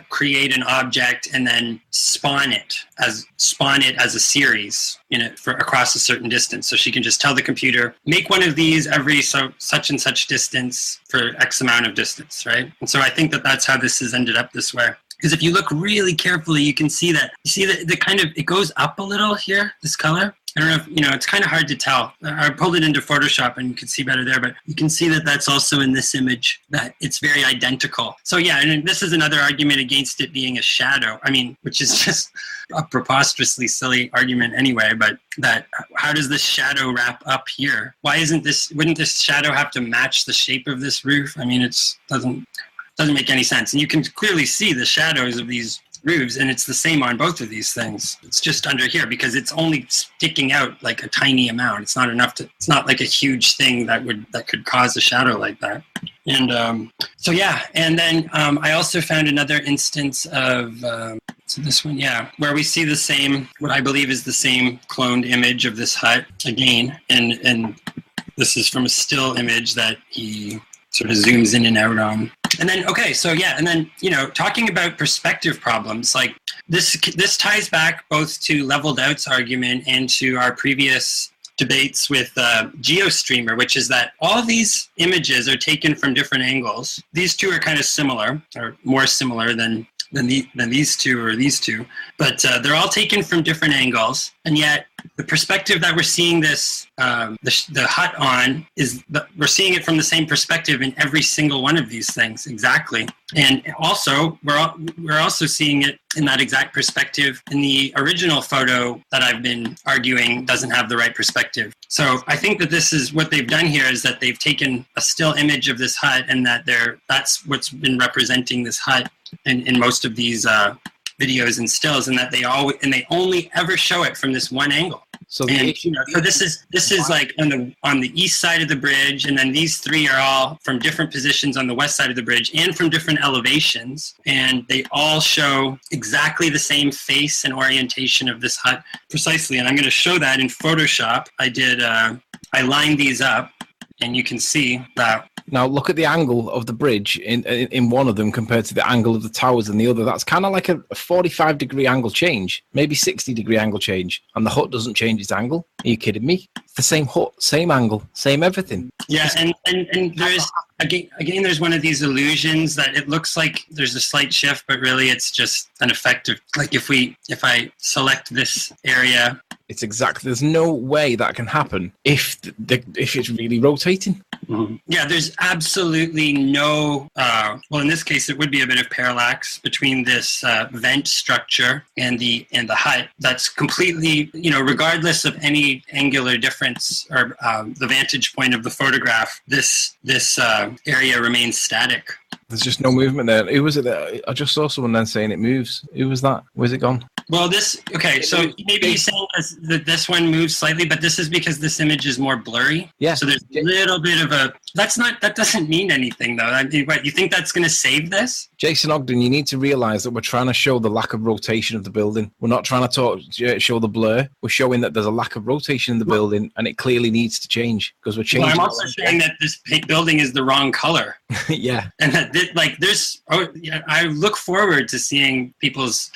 create an object and then spawn it as a series across a certain distance. So she can just tell the computer, make one of these every such and such distance for X amount of distance, right? And so I think that that's how this has ended up this way. Because if you look really carefully, you can see that it goes up a little here, this color. I don't know if, it's kind of hard to tell. I pulled it into Photoshop and you can see better there, but you can see that that's also in this image, that it's very identical. So yeah, and this is another argument against it being a shadow. I mean, which is just a preposterously silly argument anyway, but how does this shadow wrap up here? Wouldn't this shadow have to match the shape of this roof? I mean, doesn't make any sense. And you can clearly see the shadows of these roofs, and it's the same on both of these things. It's just under here because it's only sticking out like a tiny amount. It's not enough it's not like a huge thing that could cause a shadow like that. And so yeah, and then I also found another instance of so this one, yeah, where we see the same, what I believe is the same cloned image of this hut again, and this is from a still image that he sort of zooms in and out on. And then, okay, so yeah, and then, talking about perspective problems, like this ties back both to Leveled Out's argument and to our previous debates with GeoStreamer, which is that all these images are taken from different angles. These two are kind of similar, or more similar than these two or these two, but they're all taken from different angles, and yet the perspective that we're seeing this the hut on we're seeing it from the same perspective in every single one of these things exactly, and also we're also seeing it in that exact perspective in the original photo that I've been arguing doesn't have the right perspective. So I think that this is what they've done here, is that they've taken a still image of this hut, and that's what's been representing this hut in most of these videos and stills, and that they only ever show it from this one angle. So so this is like on the east side of the bridge, and then these three are all from different positions on the west side of the bridge and from different elevations, and they all show exactly the same face and orientation of this hut precisely. And I'm going to show that in Photoshop. I lined these up, and you can see that. Now look at the angle of the bridge in one of them compared to the angle of the towers in the other. That's kind of like a 45-degree angle change, maybe 60-degree angle change, and the hut doesn't change its angle. Are you kidding me? It's the same hut, same angle, same everything. Yeah, and there's again there's one of these illusions that it looks like there's a slight shift, but really it's just an effect of, like, if I select this area. It's exactly. There's no way that can happen if it's really rotating. Mm-hmm. Yeah, there's absolutely no. Well, in this case, it would be a bit of parallax between this vent structure and the hut. That's completely, regardless of any angular difference or the vantage point of the photograph. This area remains static. There's just no movement there. Who was it there? I just saw someone then saying it moves. Who was that? Where's it gone? Well, so maybe you're saying that this one moves slightly, but this is because this image is more blurry. Yeah. So there's a little bit of that doesn't mean anything, though. I mean, what, you think that's going to save this? Jason Ogden, you need to realize that we're trying to show the lack of rotation of the building. We're not trying to show the blur. We're showing that there's a lack of rotation in the building, and it clearly needs to change because we're changing. Well, I'm also saying that this building is the wrong color. Yeah. And that, I look forward to seeing people's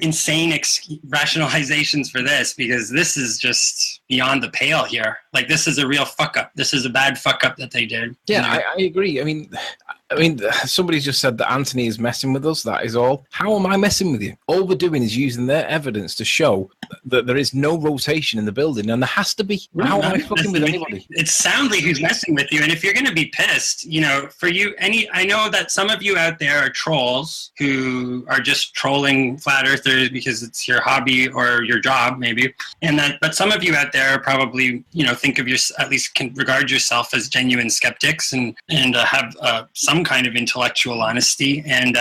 insane rationalizations for this, because this is just beyond the pale here. Like, this is a real fuck up. This is a bad fuck up that they did. Yeah, I agree. I mean, somebody just said that Anthony is messing with us. That is all. How am I messing with you? All we're doing is using their evidence to show that there is no rotation in the building, and there has to be. How am I fucking with anybody? It's Soundly who's messing with you, and if you're going to be pissed, for you, I know that some of you out there are trolls who are just trolling flat earthers because it's your hobby or your job, maybe, but some of you out there are probably, think of at least can regard yourself as genuine skeptics and have some kind of intellectual honesty, and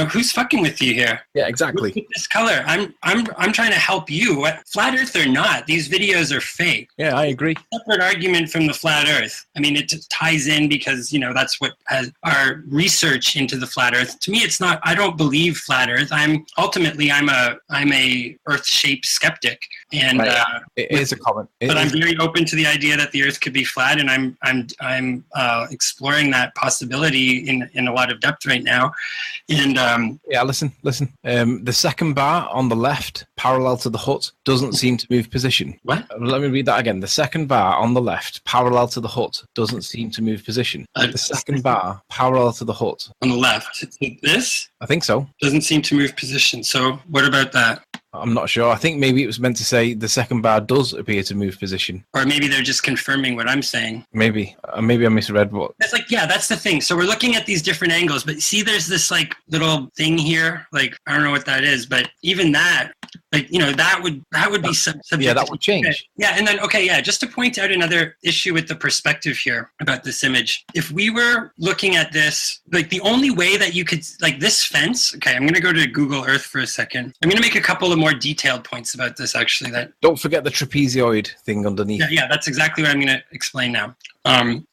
who's fucking with you here? Yeah, exactly. With this color, I'm trying to help you. Flat Earth or not, these videos are fake. Yeah, I agree. Separate argument from the flat Earth. I mean, it ties in because that's what has our research into the flat Earth. To me, it's not. I don't believe flat Earth. I'm a Earth-shaped skeptic, and it is a comment. But I'm very open to the idea that the Earth could be flat, and I'm exploring that possibility in a lot of depth right now. And listen. The second bar on the left, parallel to the hut, doesn't seem to move position. What? Let me read that again. The second bar on the left, parallel to the hut, doesn't seem to move position. The second bar, parallel to the hut. On the left. This? I think so. Doesn't seem to move position. So what about that? I'm not sure. I think maybe it was meant to say the second bar does appear to move position. Or maybe they're just confirming what I'm saying. Maybe I misread what. It's like, yeah, that's the thing. So we're looking at these different angles, but see, there's this like little thing here. Like, I don't know what that is, but even that, like, that would be subject. Yeah, that would change. Okay. Yeah, and then just to point out another issue with the perspective here about this image. If we were looking at this, like, the only way that you could, like, this fence. Okay, I'm going to go to Google Earth for a second. I'm going to make a couple of more detailed points about this, actually. That don't forget the trapezoid thing underneath. Yeah, that's exactly what I'm going to explain now.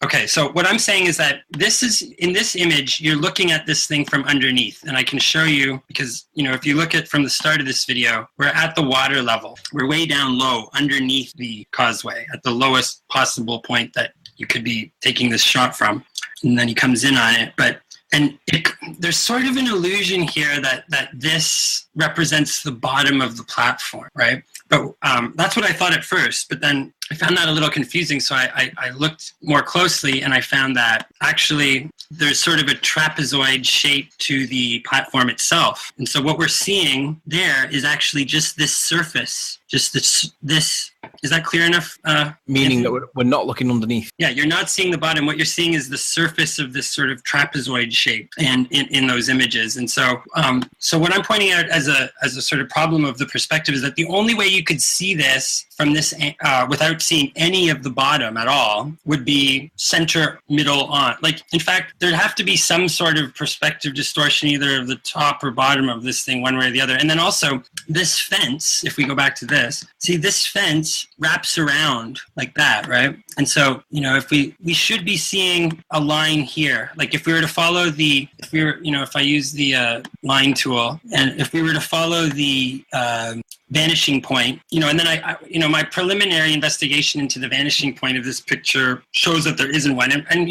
Okay, so what I'm saying is that in this image, you're looking at this thing from underneath, and I can show you because, if you look at from the start of this video, we're at the water level. We're way down low underneath the causeway at the lowest possible point that you could be taking this shot from, and then he comes in on it. There's sort of an illusion here that this represents the bottom of the platform, right? But that's what I thought at first, but then I found that a little confusing, so I looked more closely, and I found that actually there's sort of a trapezoid shape to the platform itself. And so what we're seeing there is actually just this surface, just this Is that clear enough? Meaning that we're not looking underneath. Yeah, you're not seeing the bottom. What you're seeing is the surface of this sort of trapezoid shape, and in those images. And so, so what I'm pointing out as a sort of problem of the perspective is that the only way you could see this from this without seeing any of the bottom at all would be center, middle, on. Like, in fact, there'd have to be some sort of perspective distortion, either of the top or bottom of this thing, one way or the other. And then also this fence, if we go back to this, see this fence wraps around like that, right? And so, if we should be seeing a line here. Like if we were to follow if I use the line tool, and if we were to follow the vanishing point, and then I my preliminary investigation into the vanishing point of this picture shows that there isn't one. And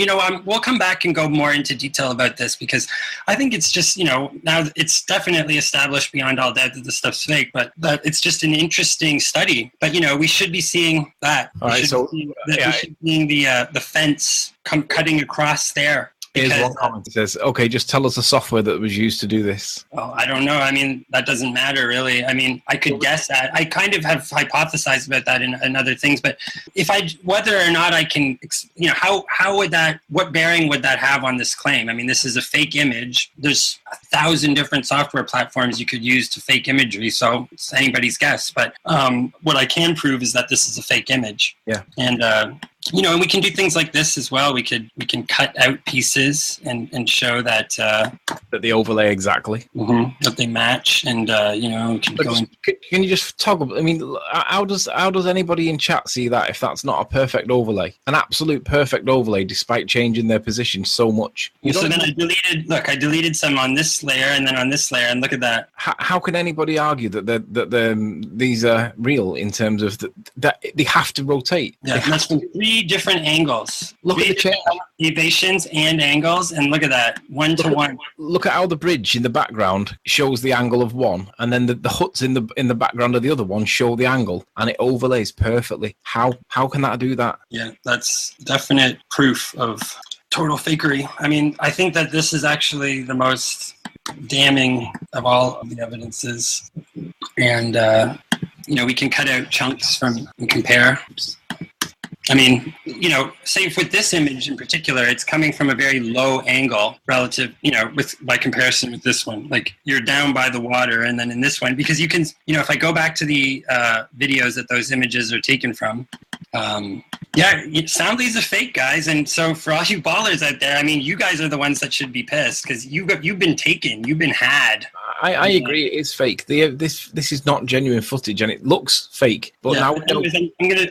we'll come back and go more into detail about this, because I think it's just, now it's definitely established beyond all doubt that this stuff's fake, but that it's just an interesting study. But, we should be seeing that. All right, so we should be seeing the fence cutting across there. Here's one comment that says, okay, just tell us the software that was used to do this. Oh, I don't know. I mean, that doesn't matter, really. I mean, I could guess that. I kind of have hypothesized about that in other things, but whether or not I can, how would that, what bearing would that have on this claim? I mean, this is a fake image. There's 1,000 different software platforms you could use to fake imagery, so it's anybody's guess. But what I can prove is that this is a fake image. Yeah. And, and we can do things like this as well. We can cut out pieces and show that that they overlay exactly, that they match, and can you just toggle? I mean, how does anybody in chat see that if that's not a perfect overlay, an absolute perfect overlay, despite changing their position so much? So then I deleted some on this layer and then on this layer, and look at that. How can anybody argue that these are real in terms of that they have to rotate? Yeah, that's from 3 different angles. Look at the change. Elevations and angles, and look at that, 1-to-1. Look at how the bridge in the background shows the angle of one, and then the huts in the background of the other one show the angle, and it overlays perfectly. How can that do that? Yeah, that's definite proof of total fakery. I mean, I think that this is actually the most damning of all of the evidences, and we can cut out chunks and compare. I mean, say with this image in particular, it's coming from a very low angle relative, by comparison with this one. Like, you're down by the water, and then in this one, because you can, if I go back to the videos that those images are taken from, Soundly is a fake, guys. And so for all you ballers out there, I mean, you guys are the ones that should be pissed, because you've been taken, you've been had. I agree, it is fake. This is not genuine footage, and it looks fake. But now anyways,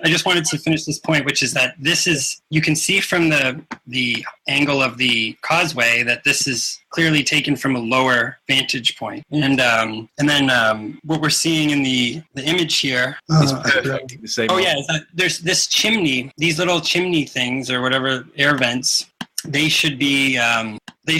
I just wanted to finish this point, which is that this is, you can see from the angle of the causeway that this is clearly taken from a lower vantage point. And then what we're seeing in the image here is perfect. is that there's this chimney, these little chimney things or whatever, air vents. They should be, you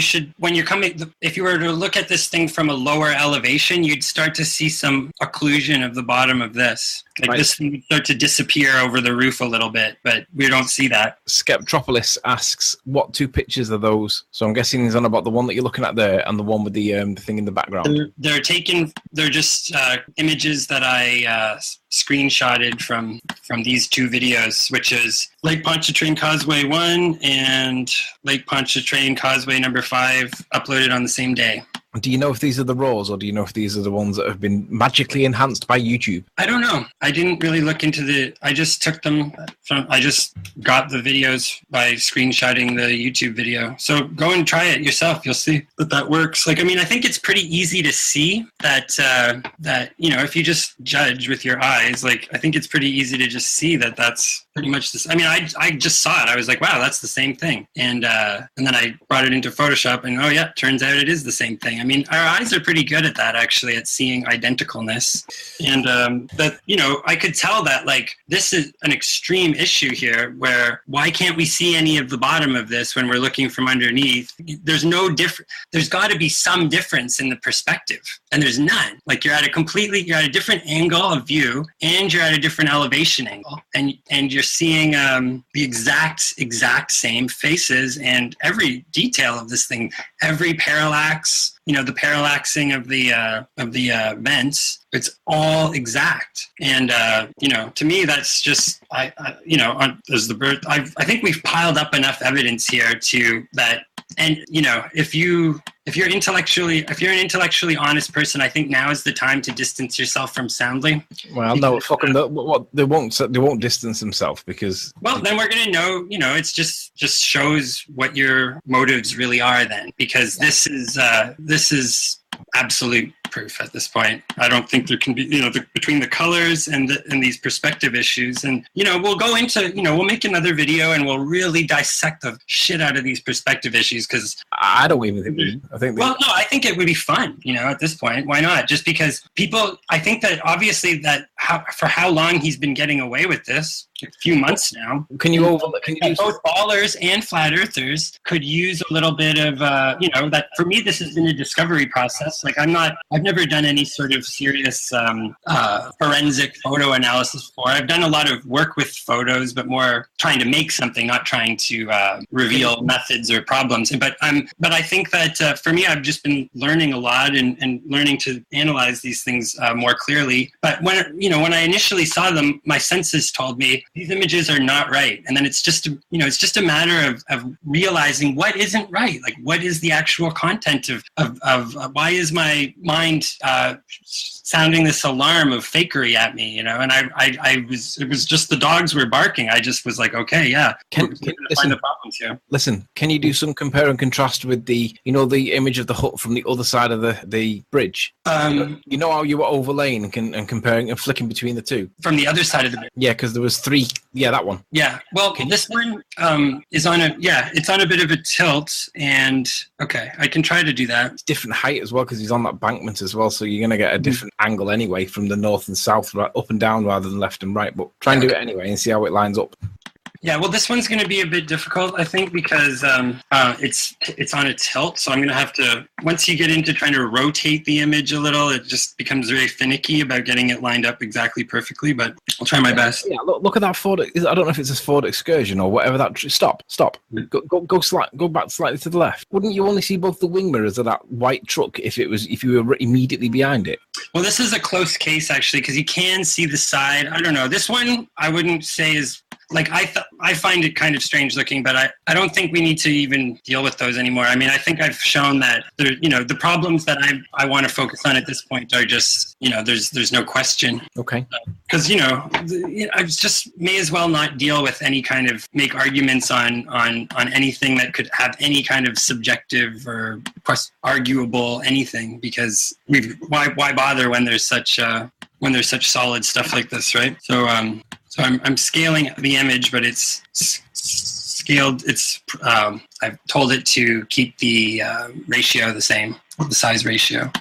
should, when you're coming, if you were to look at this thing from a lower elevation, you'd start to see some occlusion of the bottom of this. Like, this thing would start to disappear over the roof a little bit, but we don't see that. Skeptropolis asks, what 2 pictures are those? So I'm guessing he's on about the one that you're looking at there and the one with the thing in the background. They're just images that I screenshotted from these 2 videos, which is Lake Pontchartrain Causeway 1 and Lake Pontchartrain Causeway number 5, uploaded on the same day. Do you know if these are the raws, or do you know if these are the ones that have been magically enhanced by YouTube? I don't know. I didn't really look into I just took them I just got the videos by screenshotting the YouTube video. So go and try it yourself. You'll see that works. Like, I mean, I think it's pretty easy to see that, if you just judge with your eyes, like, I think it's pretty easy to just see that that's pretty much this. I mean, I just saw it. I was like, wow, that's the same thing. And then I brought it into Photoshop, and oh yeah, turns out it is the same thing. I mean, our eyes are pretty good at that, actually, at seeing identicalness. And I could tell that, like, this is an extreme issue here, where why can't we see any of the bottom of this when we're looking from underneath? There's no different. There's got to be some difference in the perspective, and there's none. Like, you're at a different angle of view, and you're at a different elevation angle, and you're seeing the exact same faces and every detail of this thing, every parallax, the parallaxing of the vents. It's all exact, and to me, that's just as the bird. I think we've piled up enough evidence here to that. And if you're an intellectually honest person, I think now is the time to distance yourself from Soundly. Well, no, fucking they won't distance themselves because. Well, then we're gonna know. It's just shows what your motives really are then, because this is absolute proof at this point. I don't think there can be, between the colors and these perspective issues. And, we'll go into, we'll make another video and we'll really dissect the shit out of these perspective issues, because I don't even think I think it would be fun, at this point. Why not? Just because I think that obviously for how long he's been getting away with this, a few months now. Can you both ballers and flat earthers could use a little bit of, that for me, this has been a discovery process. Like I've never done any sort of serious forensic photo analysis before. I've done a lot of work with photos, but more trying to make something, not trying to reveal methods or problems. But I think that for me, I've just been learning a lot and learning to analyze these things more clearly. But when I initially saw them, my senses told me these images are not right. And then it's just a matter of realizing what isn't right. Like, what is the actual content of why is my mind sounding this alarm of fakery at me, and it was just the dogs were barking. I just was like, okay, yeah, can find the problems here. Listen, can you do some compare and contrast with the image of the hut from the other side of the bridge? How you were overlaying and comparing and flicking between the two? From the other side of the bridge? Yeah, because there was three. Yeah, that one. Yeah, well, this one is it's on a bit of a tilt, and okay, I can try to do that. It's different height as well, because he's on that bankment as well, so you're going to get a different angle anyway from the north and south, right, up and down rather than left and right. But try and do it anyway and see how it lines up. Yeah, well, this one's going to be a bit difficult, I think, because it's on a tilt. So I'm going to have to, once you get into trying to rotate the image a little, it just becomes very finicky about getting it lined up exactly perfectly. But I'll try my best. Yeah, look at that Ford. I don't know if it's a Ford Excursion or whatever. Stop. Go back slightly to the left. Wouldn't you only see both the wing mirrors of that white truck if you were immediately behind it? Well, this is a close case actually, because you can see the side. I don't know. This one I wouldn't say is. Like, I find it kind of strange looking, but I don't think we need to even deal with those anymore. I mean, I think I've shown that the problems that I want to focus on at this point are just, there's no question. Okay. Because, I just may as well not deal with any kind of make arguments on anything that could have any kind of subjective or arguable anything, because why bother when there's such solid stuff like this, right? So I'm scaling the image, but it's scaled. I've told it to keep the ratio the same, the size ratio.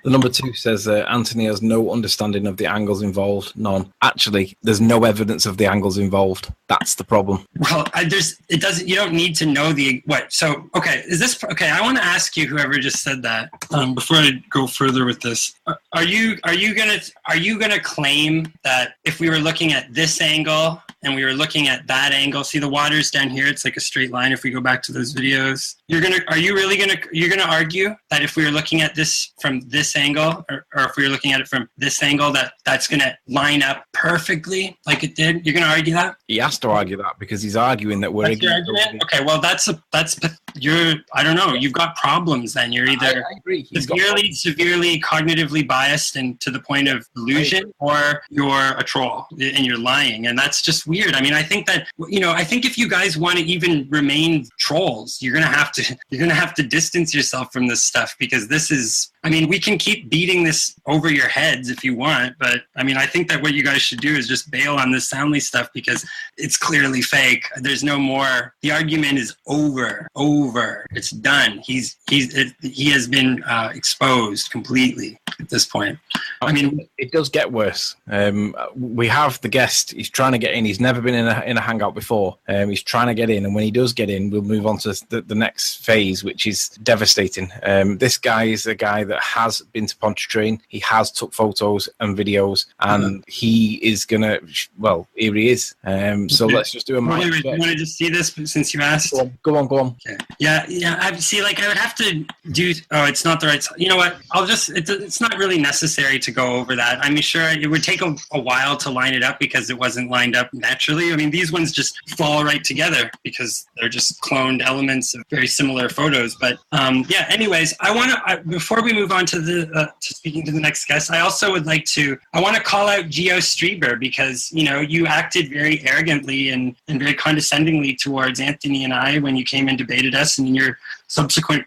The number 2 says Anthony has no understanding of the angles involved. None. Actually, there's no evidence of the angles involved. That's the problem. Well, you don't need to know what. So, okay, I want to ask you, whoever just said that, before I go further with this, are you gonna claim that if we were looking at this angle and we were looking at that angle, see the water's down here, it's like a straight line if we go back to those videos, you're gonna argue that if we were looking at this from this angle, or if we were looking at it from this angle, that's gonna line up perfectly like it did? You're gonna argue that? He has to argue that, because he's arguing that we're argument? Okay, well I don't know, you've got problems then. You're either I agree. severely cognitively biased and to the point of delusion, or you're a troll and you're lying, and that's just weird. I mean, I think that I think if you guys want to even remain trolls, you're gonna have to distance yourself from this stuff, because this is, I mean, we can keep beating this over your heads if you want, but I mean, I think that what you guys should do is just bail on this Soundly stuff, because it's clearly fake. There's no more. The argument is over. It's done. He has been exposed completely. at this point. I mean, it does get worse. We have the guest. He's trying to get in. He's never been in a hangout before. He's trying to get in, and when he does get in, we'll move on to the next phase, which is devastating. This guy is a guy that has been to Pontchartrain. He has took photos and videos, and he is gonna. Well, here he is. So let's just do a mic check. You want to just see this since you asked? Go on. Okay. Yeah. I see. Like, I would have to do. Oh, it's not the right. You know what? I'll just. It's not really necessary to go over that. I'm sure it would take a while to line it up because it wasn't lined up naturally. I mean, these ones just fall right together because they're just cloned elements of very similar photos. But yeah. Anyways, I want to before we move on to the to speaking to the next guest, I also would like to. I want to call out Geo Strieber because you acted very arrogantly and very condescendingly towards Anthony and I when you came and debated us, and in your subsequent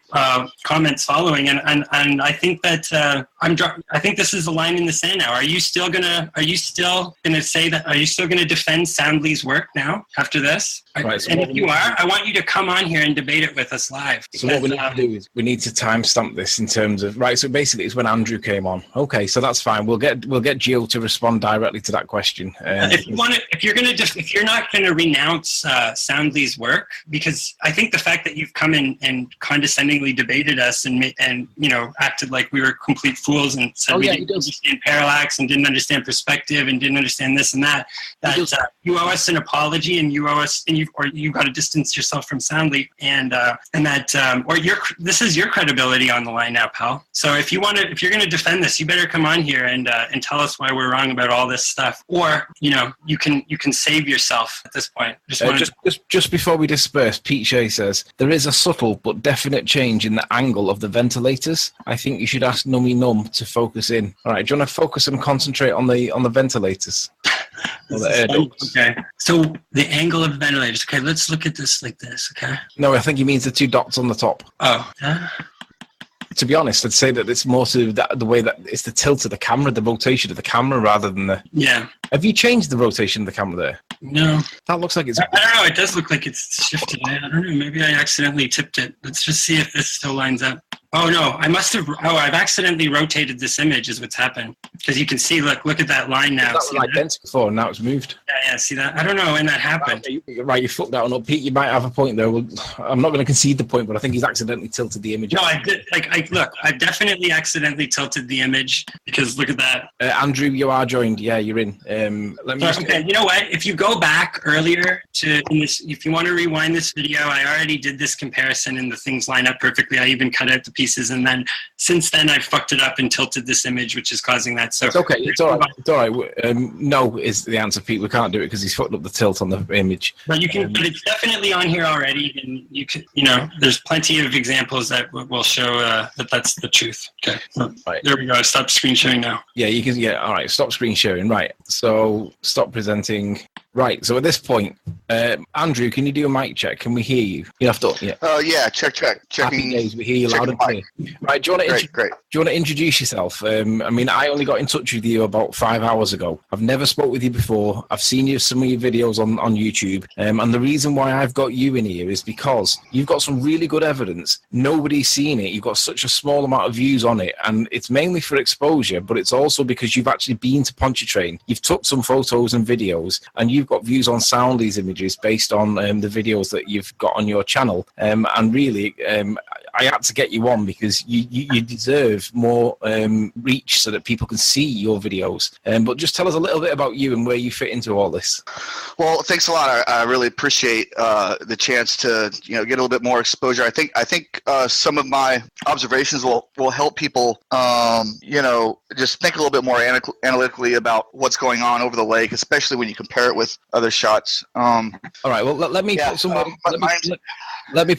comments following, and I think that I think this is a line in the sand now. Are you still gonna say that? Are you still gonna defend Soundly's work now after this? Right, so and if you are, I want you to come on here and debate it with us live. So what we need to do is we need to timestamp this in terms of so basically it's when Andrew came on. Okay, so that's fine. We'll get Gio to respond directly to that question. If you're not gonna renounce Soundly's work, because I think the fact that you've come in and condescendingly debated us and acted like we were complete fools and said we didn't understand parallax and didn't understand perspective and didn't understand this and that you owe us an apology, and you owe us, and you got to distance yourself from Soundly, and that this is your credibility on the line now, pal. So if you're going to defend this, you better come on here and tell us why we're wrong about all this stuff, or you can save yourself at this point. Just before we disperse, Pete Shea says there is a subtle but definite change in the angle of the ventilators. I think you should ask Nummy Num to focus in. All right, do you want to focus and concentrate on the ventilators? Okay, so the angle of the ventilators. Okay, let's look at this like this. Okay. No, I think he means the two dots on the top. Oh. To be honest, I'd say that it's more to the way that it's the tilt of the camera, the rotation of the camera, rather than the. Yeah. Have you changed the rotation of the camera there? No. That looks like it's. I don't know. It does look like it's shifted. I don't know. Maybe I accidentally tipped it. Let's just see if this still lines up. Oh no, I must have. Oh, I've accidentally rotated this image. Is what's happened, because you can see. Look at that line now. That was identical before, and now it's moved. Yeah. See that? I don't know when that happened. Right, you fucked that one up, Pete. You might have a point there. Well, I'm not going to concede the point, but I think he's accidentally tilted the image. No, I did. I've definitely accidentally tilted the image because look at that. Andrew, you are joined. Yeah, you're in. Let me. Okay, you know what? If you go back earlier if you want to rewind this video, I already did this comparison, and the things line up perfectly. I even cut out the pieces, and then since then I fucked it up and tilted this image, which is causing that. So it's okay. It's all right. It's all right. No is the answer, Pete. We can't do it because he's fucked up the tilt on the image. But you can. But it's definitely on here already, and you can. There's plenty of examples that will show that that's the truth. Okay. So, right. There we go. Stop screen sharing now. Yeah, you can. Yeah. All right. Stop screen sharing. Right. So stop presenting. Right, so at this point, Andrew, can you do a mic check? Can we hear you? You have to, yeah. Oh, yeah, checking. Happy days, we hear you loud and clear. Right, do you want to introduce yourself? I mean, I only got in touch with you about 5 hours ago. I've never spoke with you before. I've seen some of your videos on YouTube, and the reason why I've got you in here is because you've got some really good evidence. Nobody's seen it. You've got such a small amount of views on it, and it's mainly for exposure, but it's also because you've actually been to Pontchartrain. You've took some photos and videos, and you've got views on Soundly's images based on the videos that you've got on your channel, and really I had to get you on because you deserve more reach so that people can see your videos. But just tell us a little bit about you and where you fit into all this. Well, thanks a lot. I really appreciate the chance to get a little bit more exposure. I think some of my observations will help people just think a little bit more analytically about what's going on over the lake, especially when you compare it with other shots. All right. Well, let me put some. Let me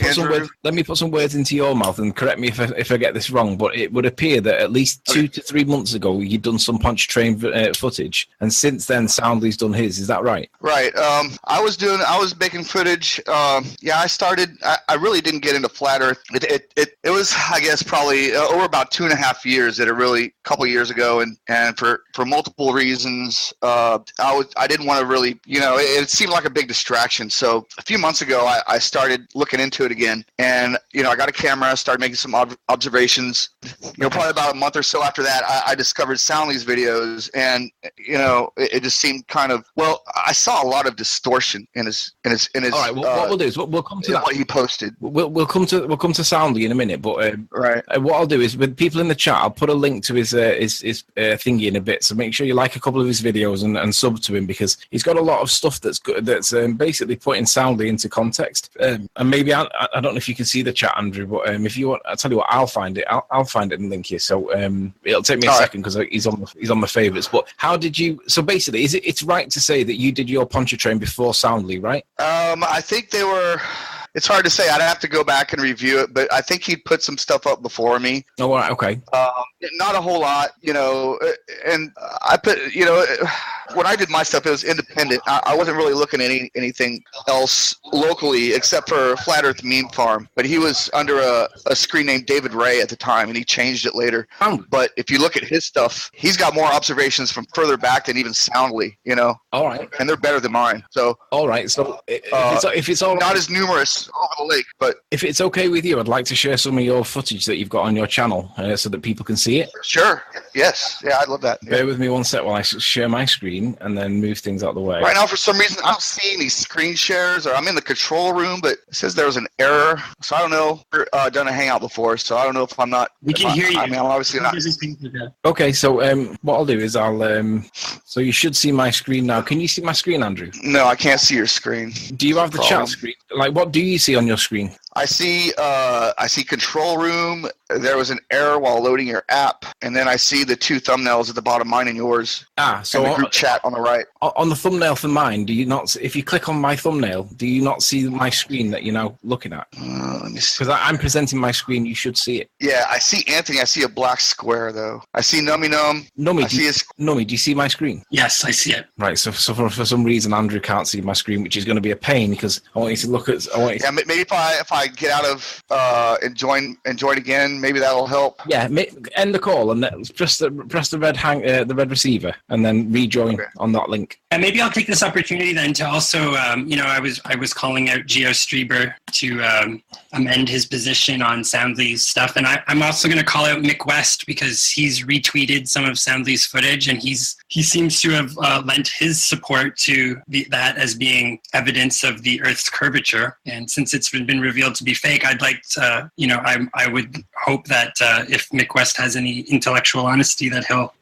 put some words into your mouth, and correct me if I get this wrong, but it would appear that at least 2 to 3 months ago you'd done some Pontchartrain footage, and since then Soundly's done his. Is that right? Right. I was making footage. I started. I really didn't get into flat Earth. It was, I guess, probably over about 2.5 years that it really, a couple years ago, and for multiple reasons, I didn't want to really, it seemed like a big distraction. So a few months ago, I started looking into it again. And, I got a camera, started making some observations. Probably about a month or so after that, I discovered Soundly's videos, and, it just seemed kind of, I saw a lot of distortion in his All right, what we'll do is we'll come to that. What he posted. We'll come to Soundly in a minute, but right. What I'll do is with people in the chat, I'll put a link to his thingy in a bit. So make sure you like a couple of his videos and sub to him, because he's got a lot of stuff that's good, that's basically putting Soundly into context. And maybe I don't know if you can see the chat, Andrew, but if you want, I'll tell you what, I'll find it. I'll find it and link you. So it'll take me a second because he's on my favorites. But how did you? So basically, it's right to say that you did your Pontchartrain before Soundly, right? I think they were. It's hard to say. I'd have to go back and review it, but I think he'd put some stuff up before me. Oh, all right, okay. Not a whole lot, and I put, when I did my stuff, it was independent. I wasn't really looking at anything else locally except for Flat Earth Meme Farm, but he was under a screen named David Ray at the time, and he changed it later. But if you look at his stuff, he's got more observations from further back than even Soundly, All right. And they're better than mine. So. All right. So if it's all not as numerous over the lake, but if it's okay with you, I'd like to share some of your footage that you've got on your channel so that people can see it. Sure. Yes. Yeah, I'd love that. Bear with me one sec while I share my screen and then move things out of the way. Right now, for some reason, I don't see any screen shares, or I'm in the control room, but it says there was an error. So I don't know. I've done a hangout before, so I don't know if I'm not. We can hear you. I mean, I'm obviously not. Okay, so what I'll do is so you should see my screen now. Can you see my screen, Andrew? No, I can't see your screen. Do you have the chat screen? Like, what do you see on your screen? I see control room. There was an error while loading your app, and then I see the two thumbnails at the bottom, mine and yours. So and the group chat on the right. On the thumbnail for mine, do you not? If you click on my thumbnail, do you not see my screen that you're now looking at? Let me see. Because I'm presenting my screen, you should see it. Yeah, I see Anthony. I see a black square though. I see Nummy Num. Nummy, do you see my screen? Yes, I see it. Right. So for some reason, Andrew can't see my screen, which is going to be a pain because I want you to look at. Yeah, maybe if I get out of and join again, maybe that'll help. Yeah, end the call and press the red receiver and then rejoin on that link. And maybe I'll take this opportunity then to also, I was calling out Geo Strieber to amend his position on Soundly's stuff, and I'm also going to call out Mick West because he's retweeted some of Soundly's footage, and he seems to have lent his support to that as being evidence of the Earth's curvature. And since it's been revealed to be fake, I'd like to, I would hope that if Mick West has any intellectual honesty, that he'll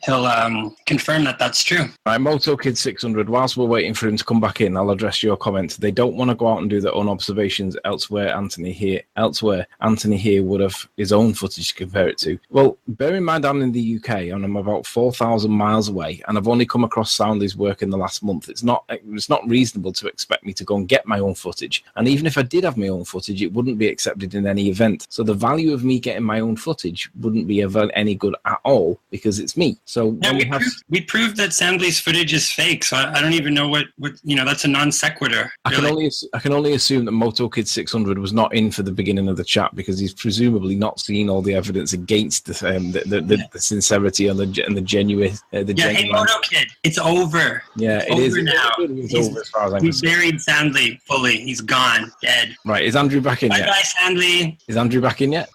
confirm that that's true. All right, MotoKid600. Whilst we're waiting for him to come back in, I'll address your comment. They don't want to go out and do their own observations elsewhere. Anthony here would have his own footage to compare it to. Well, bear in mind I'm in the UK and I'm about 4,000 miles away, and I've only come across Soundly's work in the last month. It's not reasonable to expect me to go and get my own footage. And even if I did have my own footage, it wouldn't be accepted in any event. So the value of me getting my own footage wouldn't be of any good at all because it's me. So we proved that Soundly's footage is fake. So I don't even know what that's a non sequitur. Really. I can only assume that MotoKid600 was not in for the beginning of the chat because he's presumably not seen all the evidence against the sincerity and the genuine. Hey, MotoKid, it's over. Yeah, it's over now. It's over as far as I'm concerned. He's buried Soundly fully. He's gone, dead. Right, is Andrew back in yet? Bye, Soundly. Is Andrew back in yet?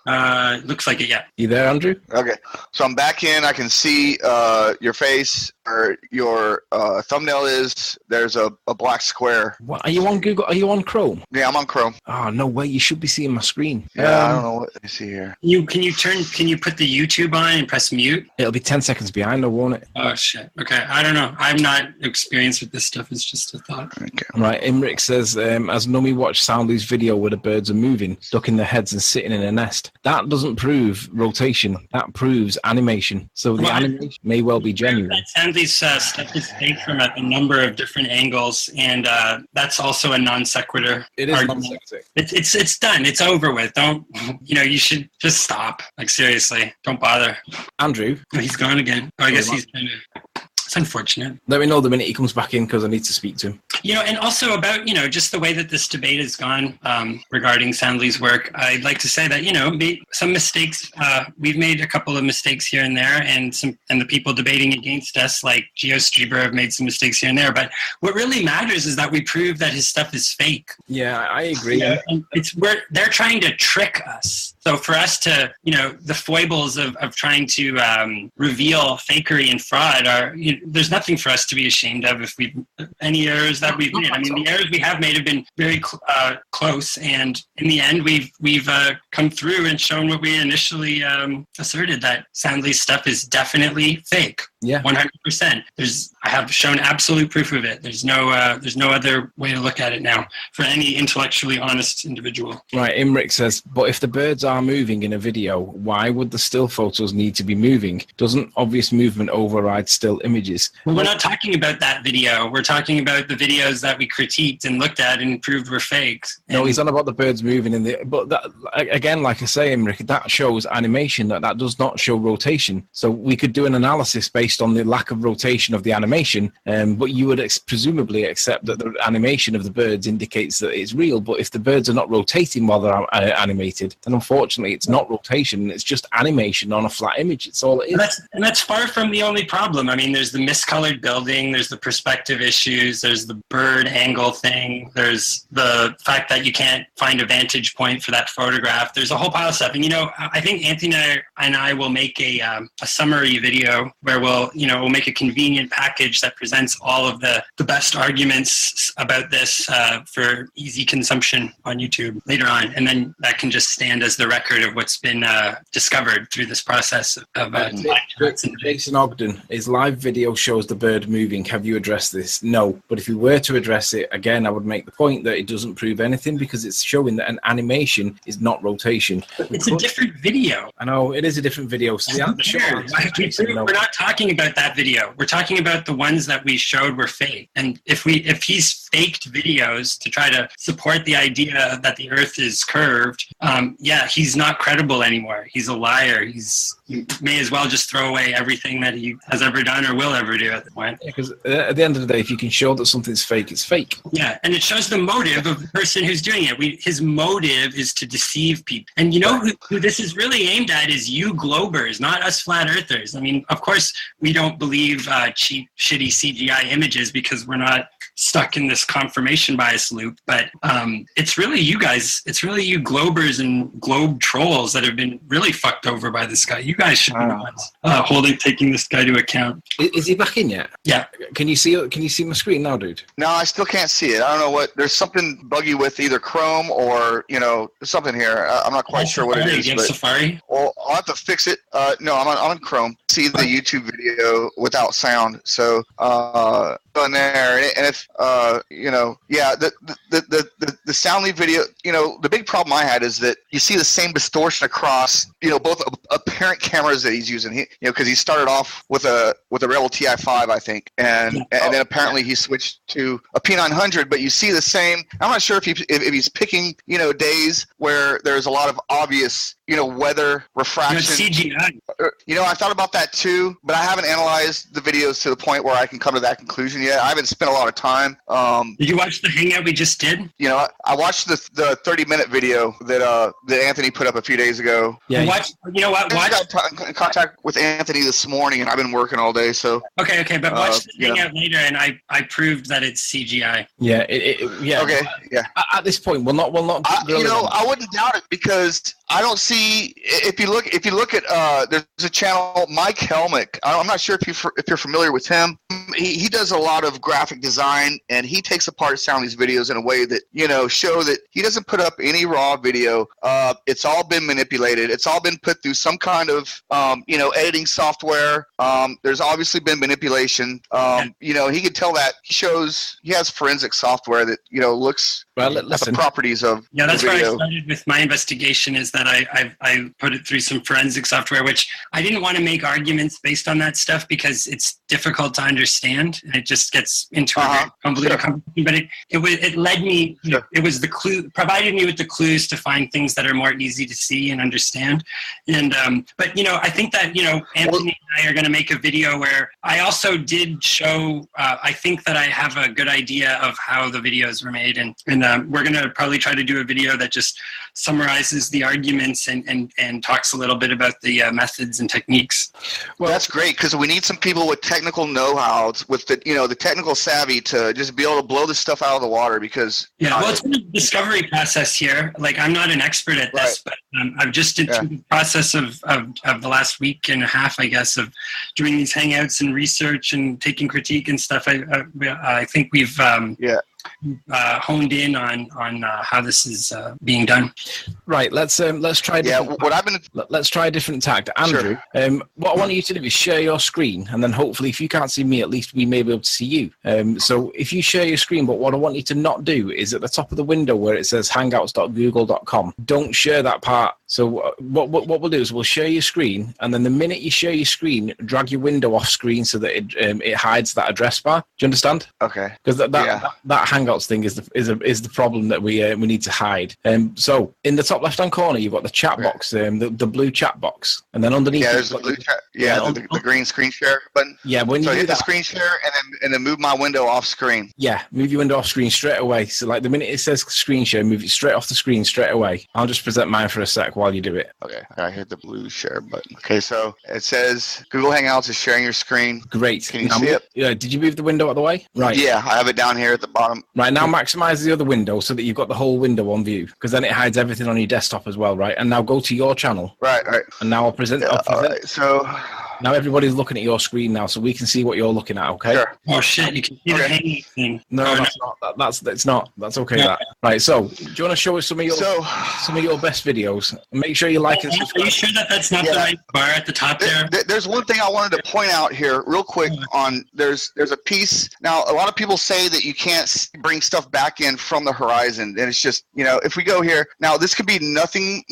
Looks like it. Yeah. You there, Andrew? Okay, so I'm back in. I can see your face. Or your thumbnail is there's a black square. What, are you on Google? Are you on Chrome? Yeah, I'm on Chrome. Oh no way! You should be seeing my screen. Yeah, I don't know what you see here. Can you put the YouTube on and press mute? It'll be 10 seconds behind, though, won't it? Oh shit. Okay, I don't know. I'm not experienced with this stuff. It's just a thought. Okay. Right. Imric says, as Nummy watched Soundly's video where the birds are moving, ducking their heads and sitting in a nest. That doesn't prove rotation. That proves animation. So the animation may well be genuine. Soundly's stuff is fake from a number of different angles, and that's also a non sequitur. It is non sequitur. It's done. It's over with. Don't you should just stop. Like seriously, don't bother. Andrew, he's gone again. Oh, I guess he's trying to. It's unfortunate. Let me know the minute he comes back in because I need to speak to him. And also about, just the way that this debate has gone regarding Soundly's work, I'd like to say that, some mistakes, we've made a couple of mistakes here and there, and the people debating against us, like GeoStreamer, have made some mistakes here and there. But what really matters is that we prove that his stuff is fake. Yeah, I agree. And they're trying to trick us. So for us to, the foibles of trying to reveal fakery and fraud there's nothing for us to be ashamed of if any errors that we've made. I mean, the errors we have made have been very close, and in the end, we've come through and shown what we initially asserted, that Soundly's stuff is definitely fake. Yeah, 100%. I have shown absolute proof of it. There's no other way to look at it now for any intellectually honest individual. Right, Imric says, but if the birds are moving in a video, why would the still photos need to be moving? Doesn't obvious movement override still images? Well, we're not talking about that video. We're talking about the videos that we critiqued and looked at and proved were fakes. No, he's on about the birds moving but that, again, like I say, Imric, that shows animation. That does not show rotation. So we could do an analysis based on the lack of rotation of the animation, but you would presumably accept that the animation of the birds indicates that it's real. But if the birds are not rotating while they're animated, then unfortunately it's not rotation, it's just animation on a flat image. It's all it is. And that's far from the only problem. I mean, there's the miscolored building, there's the perspective issues, there's the bird angle thing, there's the fact that you can't find a vantage point for that photograph. There's a whole pile of stuff. And, I think Anthony and I will make a summary video where we'll make a convenient package that presents all of the best arguments about this for easy consumption on YouTube later on. And then that can just stand as the record of what's been discovered through this process of Jason Ogden, his live video shows the bird moving. Have you addressed this? No. But if you were to address it, again, I would make the point that it doesn't prove anything because it's showing that an animation is not rotation. It's a different video. I know, it is a different video. So we're not talking about that video. We're talking about the ones that we showed were fake. And if he's faked videos to try to support the idea that the Earth is curved, he's not credible anymore. He's a liar. You may as well just throw away everything that he has ever done or will ever do at the point. Because at the end of the day, if you can show that something's fake, it's fake. Yeah, and it shows the motive of the person who's doing it. His motive is to deceive people. And who this is really aimed at is you globers, not us flat earthers. I mean, of course, we don't believe cheap, shitty CGI images because we're not stuck in this confirmation bias loop, but it's really you guys, it's really you globers and globe trolls that have been really fucked over by this guy. You guys should be the ones taking this guy to account. Is he back in yet? Yeah. Can you see my screen now, dude? No, I still can't see it. I don't know what. There's something buggy with either Chrome or something here. I'm not quite sure what it is. But Safari. Well, I'll have to fix it. No, I'm on Chrome. See the YouTube video without sound. So on there, and if the Soundly video, the big problem I had is that you see the same distortion across both apparent cameras that he's using. Because he started off with a Rebel TI5, I think, and then apparently he switched to a P900. But you see the same. I'm not sure if he's picking days where there's a lot of obvious weather refraction. CGI. I thought about that too, but I haven't analyzed the videos to the point where I can come to that conclusion yet. I haven't spent a lot of time. Did you watch the hangout we just did? I watched the 30-minute video that Anthony put up a few days ago. Yeah. Watch. I got in contact with Anthony this morning, and I've been working all day. So okay, but watch the hangout later, and I proved that it's CGI. Yeah. Yeah. Okay. Yeah. At this point, we'll not. I wouldn't doubt it because I don't see. If you look at there's a channel, Mike Helmick. I'm not sure if you're familiar with him. He does a lot of graphic design, and he takes apart Soundly's videos in a way that show that he doesn't put up any raw video. It's all been manipulated. It's all been put through some kind of editing software. There's obviously been manipulation. He could tell that. He has forensic software that looks at the properties of that's the video. where I started with my investigation. Is that I put it through some forensic software, which I didn't want to make arguments based on that stuff because it's difficult to understand understand. And it just gets into a very convoluted conversation. But it led me, it was the clue, provided me with the clues to find things that are more easy to see and understand. And, but, I think that, Anthony and I are going to make a video where I also did show, I think that I have a good idea of how the videos were made. And we're going to probably try to do a video that just summarizes the arguments and talks a little bit about the methods and techniques. Well, that's great, because we need some people with technical know-how, with the technical savvy to just be able to blow this stuff out of the water, because... Yeah, well, it's been a discovery process here. Like, I'm not an expert at this, but I've just did through the process of the last week and a half, I guess, of doing these hangouts and research and taking critique and stuff. I think we've honed in on how this is being done. Right. Let's try. Let's try a different tact, Andrew. Sure. What I want you to do is share your screen, and then hopefully, if you can't see me, at least we may be able to see you. So if you share your screen, but what I want you to not do is at the top of the window where it says hangouts.google.com. Don't share that part. So what we'll do is we'll share your screen, and then the minute you share your screen, drag your window off screen so that it hides that address bar. Do you understand? Okay. Because that Hangouts thing is the problem that we need to hide. So in the top left hand corner, you've got the chat box, the blue chat box, and then underneath. Yeah, there's the blue chat. Yeah, the green screen share button. Yeah, when you hit the screen share and then move my window off screen. Yeah, move your window off screen straight away. So like the minute it says screen share, move it straight off the screen straight away. I'll just present mine for a sec while you do it. Okay, I hit the blue share button. Okay, so it says Google Hangouts is sharing your screen. Great. Can you see it? Yeah. Did you move the window out of the way? Right. Yeah, I have it down here at the bottom. Right, now maximize the other window so that you've got the whole window on view, because then it hides everything on your desktop as well, right? And now go to your channel. Right. And now I'll present. All right, so... Now everybody's looking at your screen now, so we can see what you're looking at, okay? Sure. Oh, shit, you can see the hanging thing. No, that's not. That's not. That's okay, that. Right, so, do you want to show us some of your best videos? Make sure you like and subscribe. Are you sure that that's not the right bar at the top there? There's one thing I wanted to point out here real quick on, there's a piece. Now, a lot of people say that you can't bring stuff back in from the horizon, and it's just, if we go here, now this could be nothing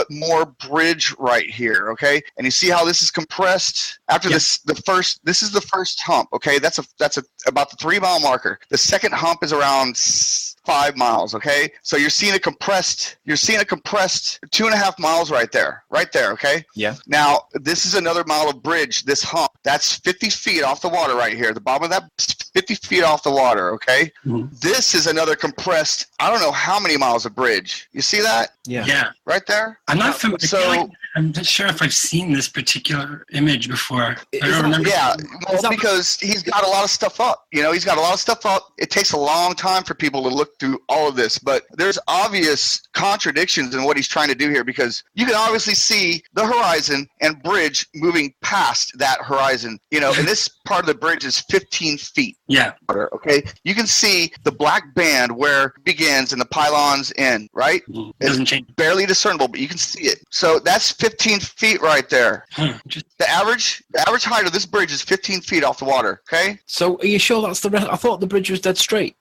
more bridge right here, okay? And you see how this is compressed? After this is the first hump, okay? That's about the 3 mile marker. The second hump is around 5 miles, okay? So you're seeing a compressed 2.5 miles right there, okay? Yeah. Now, this is another mile of bridge, this hump. That's 50 feet off the water right here. The bottom of that is 50 feet off the water, okay? Mm-hmm. This is another compressed, I don't know how many miles of bridge. You see that? Yeah. Right there? I'm not familiar. I'm not sure if I've seen this particular image before. I don't remember. Yeah, well, because he's got a lot of stuff up. He's got a lot of stuff up. It takes a long time for people to look through all of this, but there's obvious contradictions in what he's trying to do here, because you can obviously see the horizon and bridge moving past that horizon. And this part of the bridge is 15 feet. Yeah. Okay. You can see the black band where it begins and the pylons end, right? It doesn't change. Barely discernible, but you can see it. So that's 15 feet right there. The average height of this bridge is 15 feet off the water. Okay. So are you sure that's the rest? I thought the bridge was dead straight.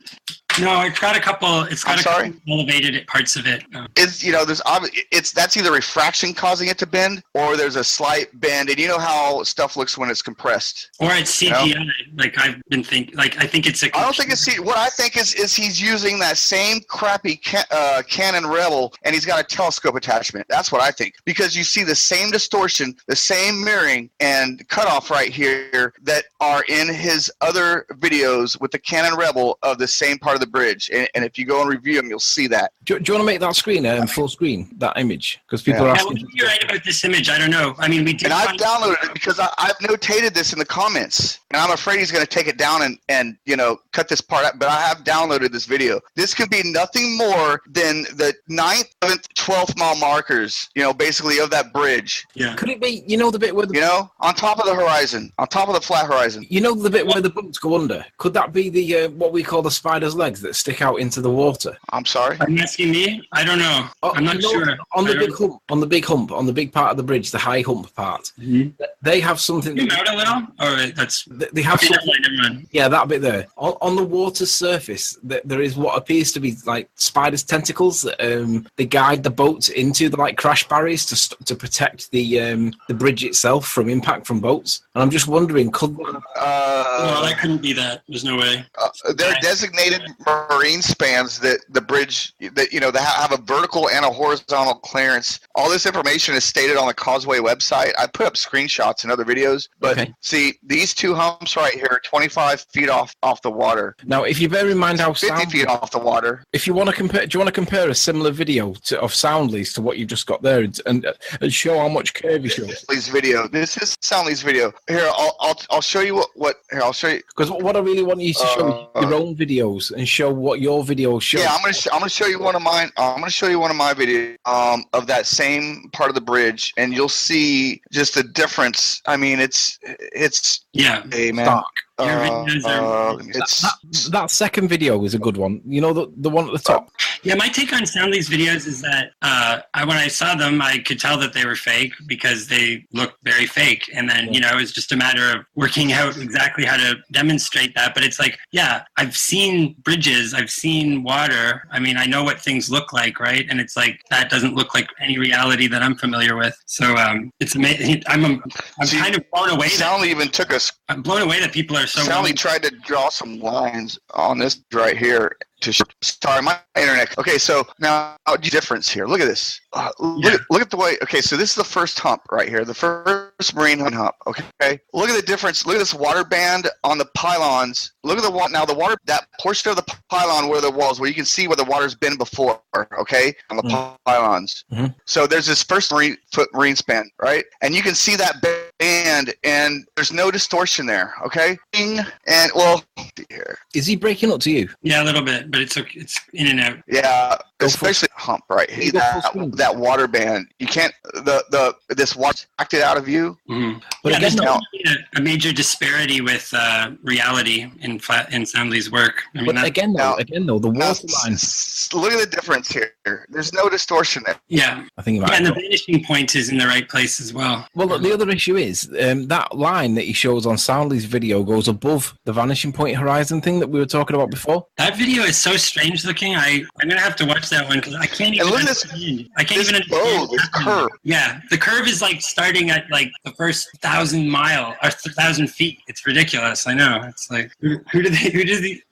No, it's got a couple. It's got couple elevated parts of it. That's either refraction causing it to bend, or there's a slight bend. And you know how stuff looks when it's compressed. Or it's CGI. Like I've been thinking. Like I think it's a. I don't think it's CGI. What I think is he's using that same crappy Canon Rebel, and he's got a telescope attachment. That's what I think, because you see the same distortion, the same mirroring and cutoff right here that are in his other videos with the Canon Rebel of the same part of the bridge, and if you go and review them, you'll see that. Do you want to make that screen full screen, that image? Because people are asking. You're right about this image. I don't know. I mean, we did. And I've downloaded it because I've notated this in the comments, and I'm afraid he's going to take it down and cut this part out. But I have downloaded this video. This could be nothing more than the 9th, 11th, 12th mile markers, basically of that bridge. Yeah. Could it be, the bit where on top of the horizon, on top of the flat horizon. The bit where the boats go under? Could that be the what we call the spider's legs that stick out into the water? I'm sorry. Are you asking me? I don't know. I'm not sure. On the big hump, on the big the high hump part, they have something. Zoom out a little? Or that's. They have something. Yeah, that bit there. On the water surface, there is what appears to be like spiders' tentacles that they guide the boat into the crash barriers to protect the bridge itself from impact from boats. And I'm just wondering, could no, that couldn't be that. There's no way. There are designated marine spans that the bridge that that have a vertical and a horizontal clearance. All this information is stated on the Causeway website. I put up screenshots and other videos, but see these two humps right here, are 25 feet off the water. Now, if you bear in mind how 50 feet off the water. If you want to compare, do you want to compare a similar video of Soundly's to what you've just got there, and show how much curve he shows? Soundly's video. This is Soundly's video. Here, I'll show you what. Here, I'll show you. Because what I really want you to show is your own videos and show what your videos show. Yeah, I'm gonna show you one of mine. I'm gonna show you one of my videos of that same part of the bridge, and you'll see just the difference. I mean, it's hey man. Stark. Your videos are that second video is a good one. You know, the one at the top. Yeah, my take on Soundly's videos is that when I saw them, I could tell that they were fake because they look very fake. And then, it's just a matter of working out exactly how to demonstrate that. But it's like, yeah, I've seen bridges, I've seen water. I mean, I know what things look like, right? And it's like, that doesn't look like any reality that I'm familiar with. So it's amazing. I'm kind of blown away. Soundly even took us. I'm blown away that people are so. Soundly tried to draw some lines on this right here to sorry, my internet. Okay, so now difference here. Look at this. Look at the way. Okay, so this is the first hump right here, the first marine hump. Okay, look at the difference. Look at this water band on the pylons. Look at the water now. The water, that portion of the pylon where the walls, where you can see where the water's been before. Okay, on the pylons. Mm-hmm. So there's this first marine span, right? And you can see that band, and there's no distortion there. Okay, and well, here. Is he breaking up to you? Yeah, a little bit, but it's in and out. Yeah, especially hump right here. That water band. You can't this water acted out of view. Mm-hmm. But yeah, there's a major disparity with reality in Soundly's work. I mean, again though, the water line. Look at the difference here. There's no distortion there. Yeah, I think and the vanishing point is in the right place as well. Well, the other issue is that line that he shows on Soundly's video goes above the vanishing point horizon thing that we were talking about before. That video is so strange looking. I'm gonna have to watch that one because I can't even. And look at understand. I can't even understand. This curve. Yeah, the curve is like starting at like the first 1,000 mile or 1,000 feet. It's ridiculous. I know. It's like who did they?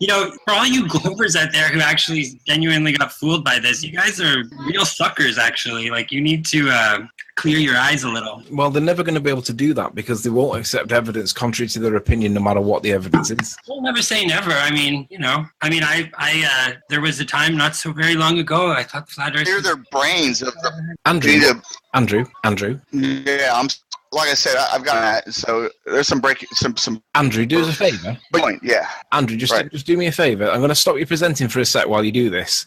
For all you Glovers out there who actually genuinely got fooled by this, you guys are real suckers. Actually, like you need to clear your eyes a little. Well, they're never going to be able to do that because they won't accept evidence contrary to their opinion, no matter what the evidence is. We'll never say never. I mean, I there was a time not so very long ago I thought flat Earth. Hear their brains of the Andrew. Yeah, like I said, I've got that. So there's some breaking, some. Andrew, do us a favor. Yeah. Andrew, just do me a favor. I'm going to stop you presenting for a sec while you do this.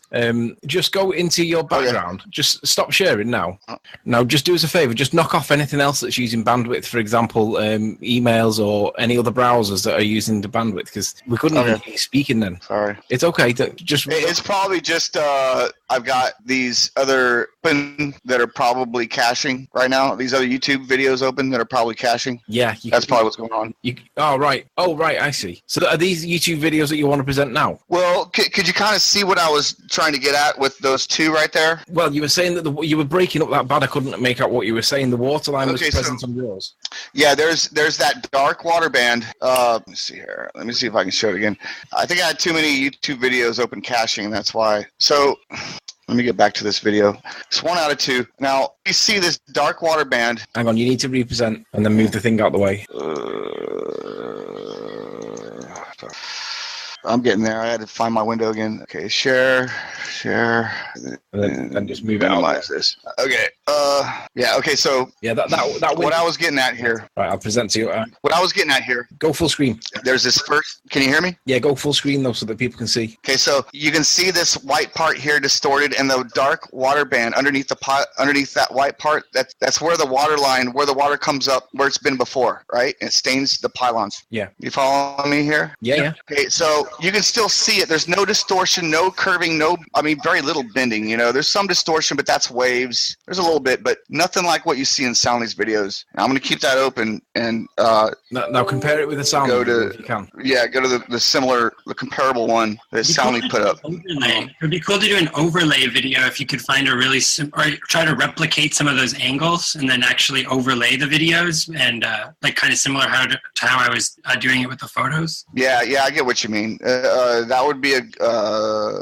Just go into your background. Okay. Just stop sharing now. Now, just do us a favor. Just knock off anything else that's using bandwidth. For example, emails or any other browsers that are using the bandwidth, because we couldn't even hear you speaking then. Sorry. It's okay. It's probably just I've got these other open that are probably caching right now. These other YouTube videos open that are probably caching. Yeah, that's probably what's going on. Oh, right. I see. So are these YouTube videos that you want to present now? Well, could you kind of see what I was trying to get at with those two right there? Well, you were saying that you were breaking up that bad. I couldn't make out what you were saying. The waterline was present on yours. Yeah, there's that dark water band. Let me see here. Let me see if I can show it again. I think I had too many YouTube videos open caching. That's why. So let me get back to this video. It's 1 out of 2. Now, you see this dark water band. Hang on, you need to represent and then move the thing out the way. I'm getting there. I had to find my window again. Okay, share. And just move it out. Minimize this. Okay. Yeah. Okay. So that what I was getting at here. Right. I'll present to you. What I was getting at here. Go full screen. There's this first. Can you hear me? Yeah. Go full screen though, so that people can see. Okay. So you can see this white part here distorted, and the dark water band underneath that white part. That's where the water line, where the water comes up, where it's been before, right? And it stains the pylons. Yeah. You following me here? Yeah. Okay. So you can still see it. There's no distortion, no curving, very little bending. There's some distortion, but that's waves. There's a little little bit, but nothing like what you see in Soundly's videos. I'm going to keep that open and now compare it with the Soundly video if you can. Yeah, go to the comparable one that Soundly put up. It would be cool to do an overlay video if you could find a really or try to replicate some of those angles and then actually overlay the videos and like kind of similar to how I was doing it with the photos. Yeah, I get what you mean. That would be a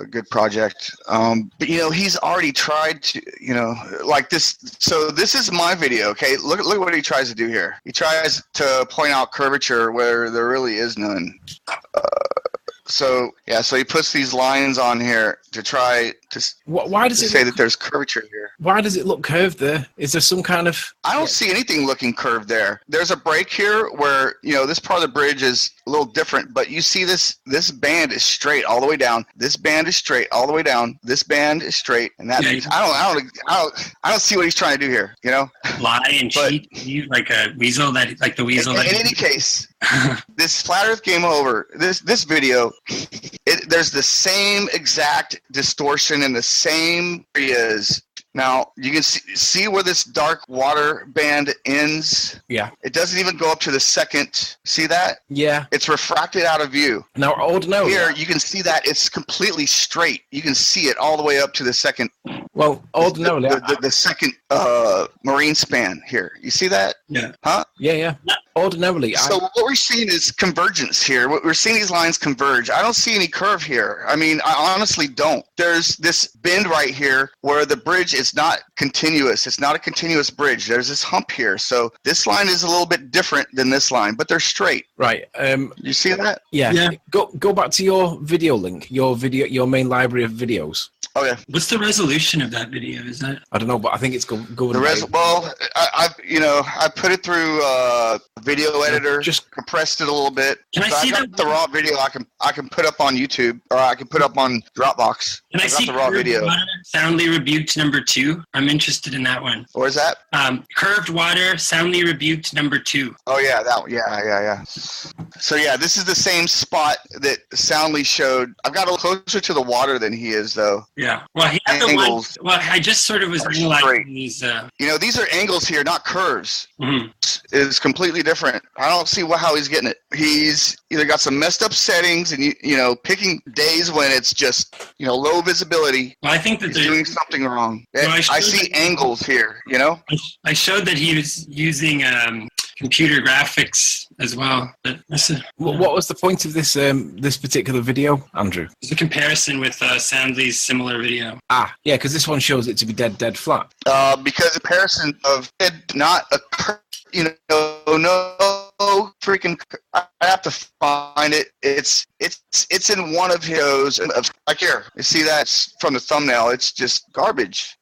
good project. But he's already tried to, like this. So this is my video. Okay, look what he tries to do here. He tries to point out curvature where there really is none. So he puts these lines on here to try to. Why does it say that there's curvature here? Why does it look curved there? Is there some kind of? I don't see anything looking curved there. There's a break here where this part of the bridge is a little different, but you see this band is straight all the way down. This band is straight all the way down. This band is straight, and that means I don't see what he's trying to do here. Lie and cheat. You like a weasel the weasel. In any case, this Flat Earth Game Over. This video. There's the same exact distortion in the same areas. Now, you can see where this dark water band ends? Yeah. It doesn't even go up to the second. See that? Yeah. It's refracted out of view. Now, ordinarily. Here, you can see that it's completely straight. You can see it all the way up to the second. Well, ordinarily. The second marine span here. You see that? Yeah. Huh? Yeah. Ordinarily. So what we're seeing is convergence here. We're seeing these lines converge. I don't see any curve here. I mean, I honestly don't. There's this bend right here where the bridge is not continuous. It's not a continuous bridge. There's this hump here. So this line is a little bit different than this line, but they're straight. Right. You see that? Yeah. Go back to your video link, your main library of videos. Okay. What's the resolution of that video? Is that? I don't know, but I think it's going. Well, I put it through video editor, just compressed it a little bit. Can I see the raw video? I can put up on YouTube, or I can put up on Dropbox. Can I see the raw video? Soundly Rebuked #2. I'm interested in that one. What is that? Curved Water, Soundly Rebuked #2. Oh yeah, that one. Yeah. So yeah, this is the same spot that Soundly showed. I've got a little closer to the water than he is, though. Yeah. Well, he had angles. I just sort of was analyzing these. These are angles here, not curves. Mm-hmm. It's completely different. I don't see how he's getting it. He's either got some messed up settings and picking days when it's just low visibility. Well, I think that he's doing something wrong. Well, I see angles here. I showed that he was using computer graphics as well. But what was the point of this particular video, Andrew? It's a comparison with Soundly's similar video. Yeah, because this one shows it to be dead flat. Because the comparison of it not occur, no freaking. I have to find it. It's in one of his. Like here, you see that from the thumbnail. It's just garbage.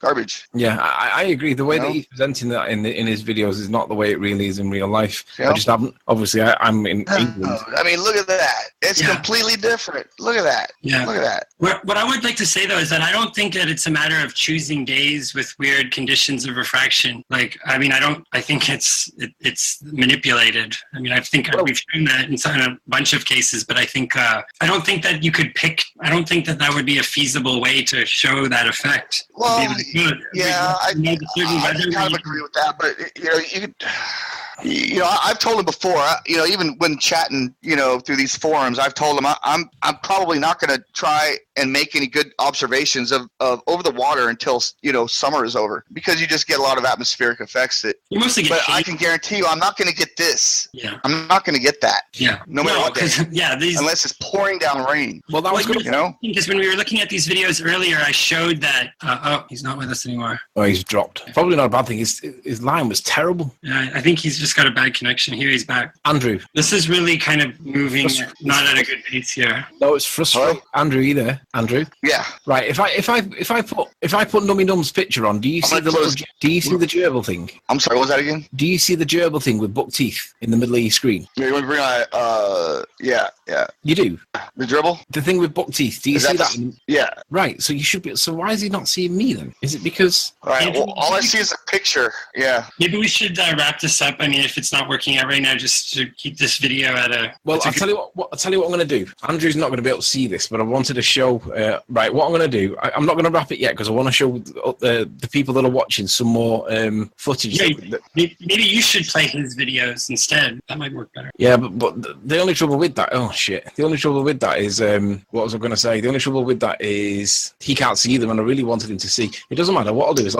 Yeah, I agree. The way that he's presenting that in his videos is not the way it really is in real life. I just haven't. Obviously, I'm in England. I mean, look at that. It's completely different. Look at that. Yeah. Look at that. What I would like to say though is that I don't think that it's a matter of choosing days with weird conditions of refraction. I think it's manipulated. I mean, I think we've shown that in a bunch of cases, but I think I don't think that you could pick. I don't think that would be a feasible way to show that effect. Well, I kind of agree with that, but you could. I've told him before. Even when chatting, through these forums, I've told him I'm probably not going to try and make any good observations of over the water until summer is over, because you just get a lot of atmospheric effects that. You mostly get. But I can guarantee you, I'm not going to get this. Yeah. I'm not going to get that. Yeah. No matter what. Unless it's pouring down rain. Well, that was good. Because when we were looking at these videos earlier, I showed that. He's not with us anymore. Oh, he's dropped. Probably not a bad thing. His line was terrible. Yeah, I think he's just got a bad connection. Here he's back. Number. This is really kind of moving not at a good pace here. No, it's frustrating. Andrew, you there? Andrew? Yeah. Right. If I put Nummy Num's picture on, do you see the gerbil thing? I'm sorry, what was that again? Do you see the gerbil thing with buck teeth in the middle of your screen? Yeah, you want to bring on yeah. You do? The dribble? The thing with buck teeth. Do you see that? Yeah. Right. So you should be. So why is he not seeing me then? Is it because? All right. Well, all I see is a picture. Yeah. Maybe we should wrap this up. I mean, if it's not working out right now, just to keep this video at a. Well, I'll tell you what I'm going to do. Andrew's not going to be able to see this, but I wanted to show. Right, what I'm going to do. I'm not going to wrap it yet because I want to show the people that are watching some more footage. Yeah, maybe you should play his videos instead. That might work better. Yeah, but the only trouble with that. Oh shit! The only trouble with that is what was I going to say? The only trouble with that is he can't see them, and I really wanted him to see. It doesn't matter. What I'll do is I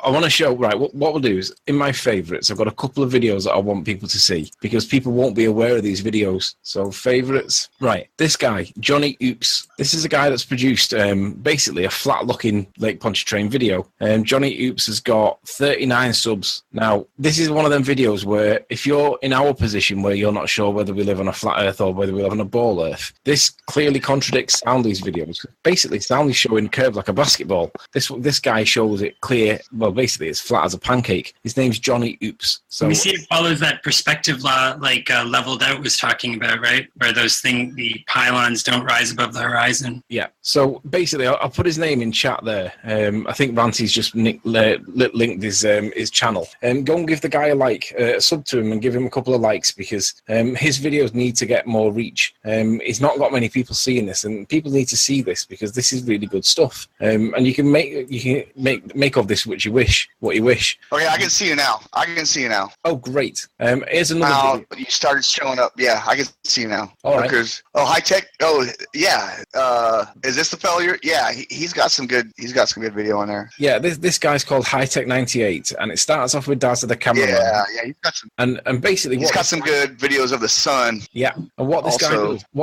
want to show. Right, what we'll do is in my favourites, I've got a couple of videos that I want people to see because people won't be aware of these videos. So favourites. Right, this guy, Johnny Oops. This is a guy that's produced basically a flat-looking Lake Pontchartrain video. Johnny Oops has got 39 subs. Now, this is one of them videos where if you're in our position where you're not sure whether we live on a flat earth or whether we live on a ball earth, this clearly contradicts Soundly's videos. Basically, Soundly's showing curved like a basketball. This guy shows it clear. Well, basically, it's flat as a pancake. His name's Johnny Oops. So we see it follows that perspective law, like Leveled Out was talking about, right? Where the pylons don't rise above the horizon. Yeah. So basically, I'll put his name in chat there. I think Ranty's just linked his channel. Go and give the guy a sub to him and give him a couple of likes because his videos need to get more reach. He's not got many people seeing this, and people need to see this because this is really good stuff. And you can make of this what you wish. Okay, I can see you now. Oh, great. Here's another video. You started showing up. Yeah, I can see you now. All right. High tech. Oh, yeah. Is this the failure? Yeah, he's got some good video on there. Yeah, this guy's called High Tech 98, and it starts off with Daz of the camera. Yeah, he's got some. And basically, he's got some good videos of the sun. Yeah, and what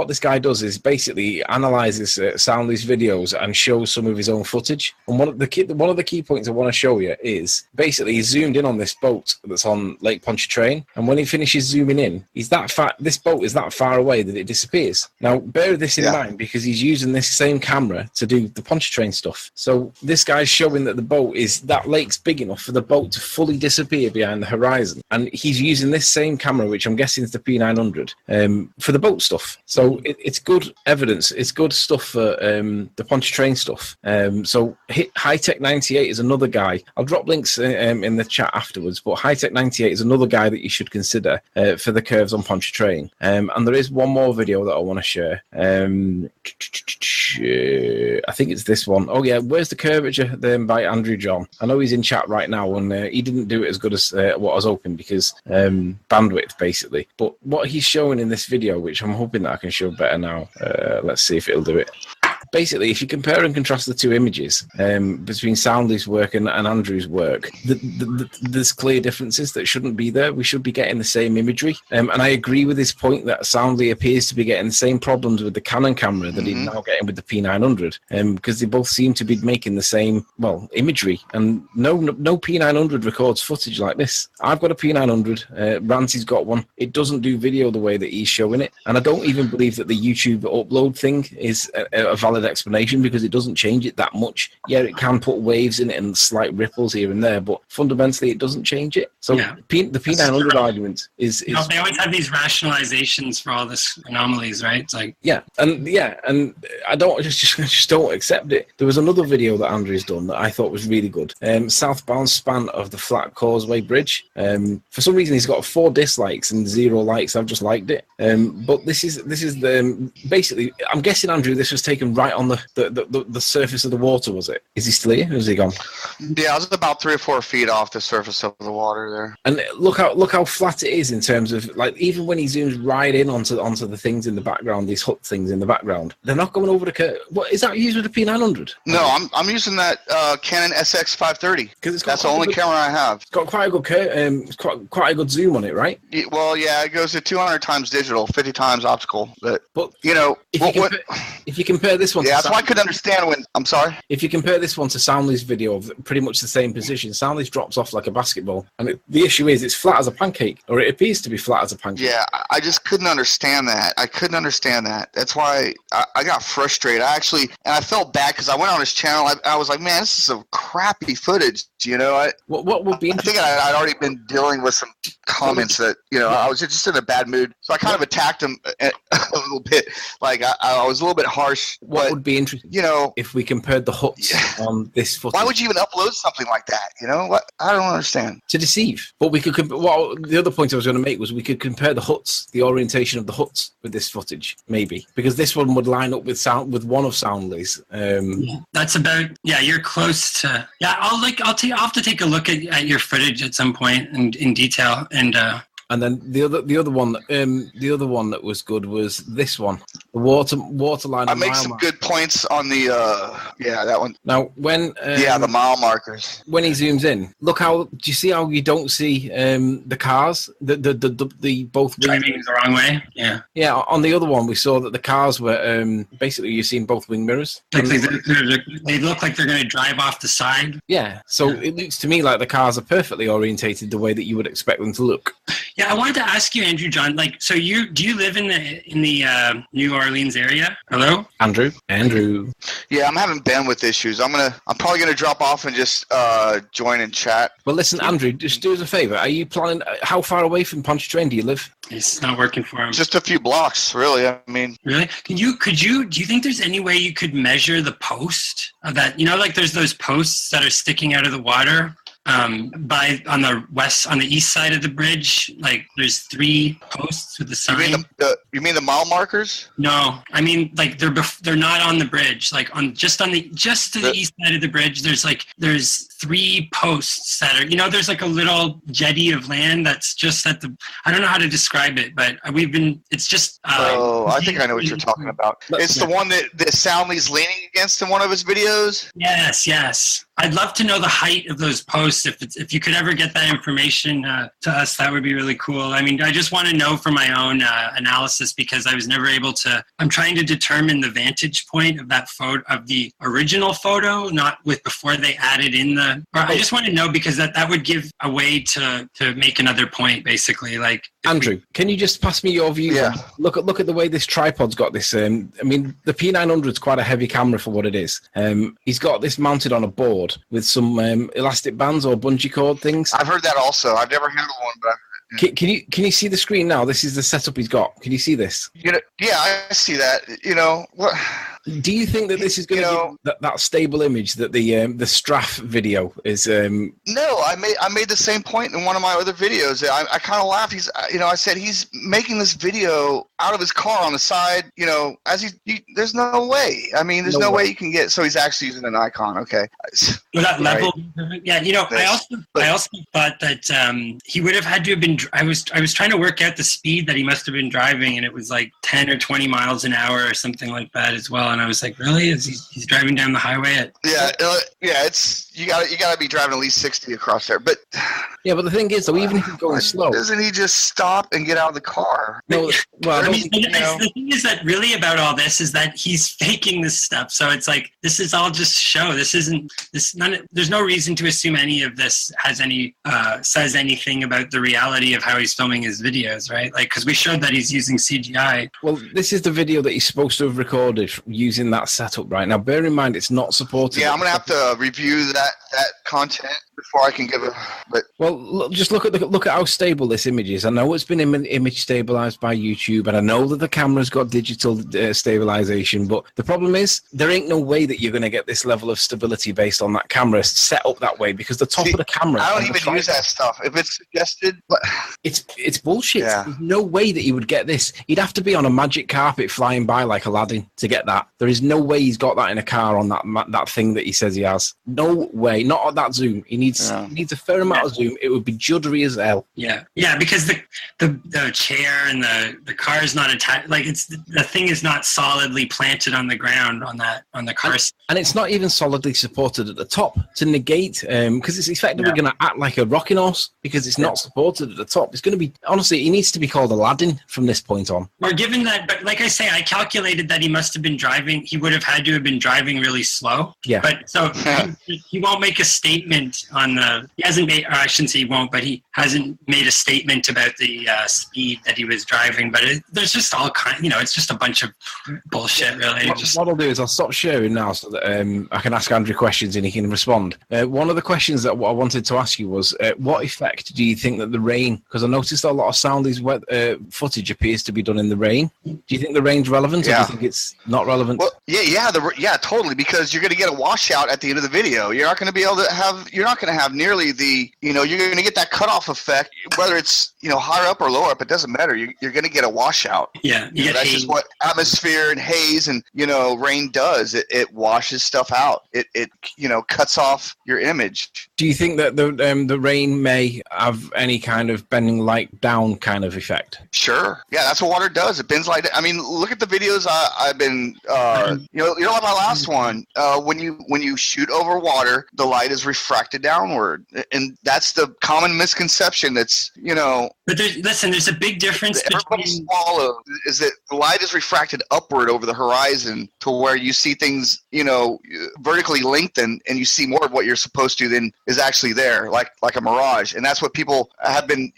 this guy does is basically analyzes Soundly's videos and shows some of his own footage. And one of the key points I want to show you is basically he's zoomed in on this boat that's on Lake Pontchartrain, and when he finishes zooming in, he's that far. This boat is that far away that it disappears. Now, bear this in mind because he's using this same camera to do the Pontchartrain stuff. So this guy's showing that that lake's big enough for the boat to fully disappear behind the horizon, and he's using this same camera, which I'm guessing is the P900, for the boat stuff. So it's good evidence. It's good stuff for the Pontchartrain stuff. So High Tech 98 is another guy. I'll drop links in the chat afterwards, but High Tech 98 is another guy that you should consider for the curves on Pontchartrain. And there is one more video that I want to share. I think it's this one. Oh yeah, Where's the Curvature? By Andrew John. I know he's in chat right now, and he didn't do it as good as what I was hoping because bandwidth basically. But what he's showing in this video, which I'm hoping that I can show better now. Let's see if it'll do it. Basically, if you compare and contrast the two images between Soundly's work and Andrew's work, there's clear differences that shouldn't be there. We should be getting the same imagery. And I agree with his point that Soundly appears to be getting the same problems with the Canon camera that he's now getting with the P900 because they both seem to be making the same, imagery. And no P900 records footage like this. I've got a P900. Ranty's got one. It doesn't do video the way that he's showing it. And I don't even believe that the YouTube upload thing is a valid explanation because it doesn't change it that much. Yeah, it can put waves in it and slight ripples here and there, but fundamentally it doesn't change it. So the P900 argument is they always have these rationalizations for all this anomalies, right? It's like and I just don't accept it. There was another video that Andrew's done that I thought was really good. Southbound span of the Flat Causeway Bridge. For some reason he's got 4 dislikes and 0 likes. I've just liked it. But this is the basically. I'm guessing Andrew, this was taken right on the surface of the water, was it? Is he still here? Or is he gone? Yeah, I was about 3 or 4 feet off the surface of the water there. And look how flat it is in terms of like even when he zooms right in onto the things in the background, these hut things in the background, they're not going over the curve. What is that used with the P900? No, I'm using that Canon SX 530 because that's the only camera I have. It's got quite a good quite a good zoom on it, right? Well, yeah, it goes to 200 times digital, 50 times optical. But you know, if you compare this one, that's why I could understand when. I'm sorry. If you compare this one to Soundly's video of pretty much the same position, Soundly's drops off like a basketball, and the issue is it's flat as a pancake, or it appears to be flat as a pancake. Yeah, I just couldn't understand that. That's why I got frustrated. I felt bad because I went on his channel. I was like, man, this is a crappy footage. What would be I think I'd already been dealing with some comments that I was just in a bad mood, so I kind of attacked him a little bit. Like I was a little bit harsh. What would be interesting, if we compared the huts on this footage? Why would you even upload something like that? What? I don't understand. To deceive. But we could. The other point I was going to make was we could compare the huts, the orientation of the huts, with this footage, maybe, because this one would line up with one of Soundly's. That's about. Yeah, you're close to. Yeah, I'll have to take a look at your footage at some point in detail and then the other one that was good was this one, the water line. I make some good points on the that one. Now when the mile markers, when he zooms in, look how do you see how you don't see the cars, the both driving the wrong way. Yeah. On the other one, we saw that the cars were basically you've seen both wing mirrors. Like they look like they're going to drive off the side. Yeah. So it looks to me like the cars are perfectly orientated the way that you would expect them to look. Yeah, I wanted to ask you, Andrew John. Like, so do you live in the New Orleans area? Hello, Andrew. Yeah, I'm having bandwidth issues. I'm probably gonna drop off and just join in chat. Well, listen, Andrew, just do us a favor. Are you planning? How far away from Pontchartrain do you live? It's not working for him. Just a few blocks, really. I mean, really? Do you think there's any way you could measure the post of that? Like there's those posts that are sticking out of the water. On the east side of the bridge, like there's 3 posts with the sign. You mean the mile markers? No, I mean like they're not on the bridge. Like just to the east side of the bridge, there's 3 posts that are there's like a little jetty of land that's just at the. I don't know how to describe it, but it's just. I think I know what you're talking about. It's the one that Soundly's leaning against in one of his videos. Yes. I'd love to know the height of those posts. If you could ever get that information to us, that would be really cool. I mean, I just want to know for my own analysis because I was never able to. I'm trying to determine the vantage point of that photo of the original photo, not with before they added in the. Or I just want to know because that would give a way to make another point, basically. Like Andrew, can you just pass me your view? Yeah. Look at the way this tripod's got this. I mean, the P900's quite a heavy camera for what it is. He's got this mounted on a board with some elastic bands or bungee cord things. I've heard that also. I've never handled one, but I've heard it. Can you see the screen now? This is the setup he's got. Can you see this? Yeah, I see that. What? Do you think that this is going to give that stable image that the Straff video is? No, I made the same point in one of my other videos. I kind of laughed. I said he's making this video out of his car on the side. There's no way. I mean, there's no way you can get. So he's actually using an icon. Okay. Well, that level, yeah. I also thought that he would have had to have been. I was trying to work out the speed that he must have been driving, and it was like 10 or 20 miles an hour or something like that as well. And I was like, really? He's driving down the highway at? Yeah. It's you got to be driving at least 60 across there. But yeah, but the thing is, though, even if he's going slow, doesn't he just stop and get out of the car? No. Well, the thing is that really about all this is that he's faking this stuff. So it's like this is all just show. There's no reason to assume any of this says anything about the reality of how he's filming his videos, right? Like because we showed that he's using CGI. Well, this is the video that he's supposed to have recorded using that setup right now. Bear in mind, it's not supported. Yeah, I'm gonna have to review that content before I can give it. But just look at how stable this image is. I know it's been image stabilized by YouTube, and I know that the camera's got digital stabilization. But the problem is, there ain't no way that you're going to get this level of stability based on that camera set up that way because the top of the camera. I don't even use that stuff. If it's suggested, it's bullshit. Yeah. There's no way that he would get this. He'd have to be on a magic carpet flying by like Aladdin to get that. There is no way he's got that in a car on that thing that he says he has. No way. Not at that zoom. He needs a fair amount of zoom. It would be juddery as hell. Yeah, because the chair and the car is not attached. Like the thing is not solidly planted on the ground on the car. And it's not even solidly supported at the top to negate because it's effectively going to act like a rocking horse because it's not supported at the top. It's going to be honestly, he needs to be called Aladdin from this point on. Or given that, but like I say, I calculated that he must have been driving. He would have had to have been driving really slow. Yeah. But so he won't make a statement on the. He hasn't made. Or I shouldn't mentions he won't, but he hasn't made a statement about the speed that he was driving. But there's just all kind, it's just a bunch of bullshit, really. What I'll do is I'll stop sharing now so that I can ask Andrew questions and he can respond. One of the questions that I wanted to ask you was, what effect do you think that the rain, because I noticed that a lot of Soundly's footage appears to be done in the rain. Do you think the rain's relevant, or do you think it's not relevant? Well, yeah, totally, because you're going to get a washout at the end of the video. You're not going to be able to have nearly the, you're going to get that cutoff effect, whether it's, higher up or lower up, it doesn't matter. You're going to get a washout. Yeah. That's just what atmosphere and haze and, rain does. It washes stuff out. It cuts off your image. Do you think that the rain may have any kind of bending light down kind of effect? Sure. Yeah, that's what water does. It bends light. I mean, look at the videos I've been, like my last one. When you shoot over water, the light is refracted downward, and that's the common misconception. That's But there's a big difference everybody between swallows is that the light is refracted upward over the horizon to where you see things, vertically lengthened, and you see more of what you're supposed to than is actually there, like a mirage. And that's what people have been,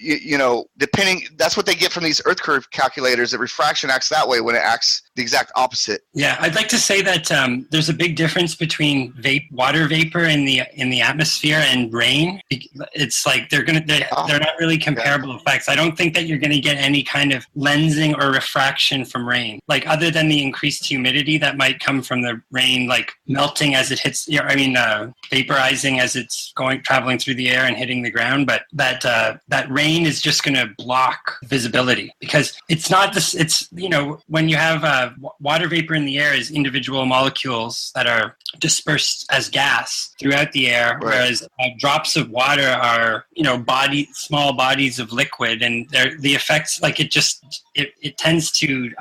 depending. That's what they get from these Earth curve calculators. That refraction acts that way when it acts the exact opposite. Yeah, I'd like to say that there's a big difference between water vapor in the atmosphere and rain. It's like they're not really comparable effects. I don't think that you're going to get any kind of lensing or refraction from rain, like other than the increased humidity that might come from the rain, like melting as it hits. Vaporizing as it's traveling through the air and hitting the ground. But that rain is just going to block visibility, because it's not this. It's when you have water vapor in the air is individual molecules that are dispersed as gas throughout the air, right. Whereas drops of water are small bodies of liquid, and the effects, like it tends to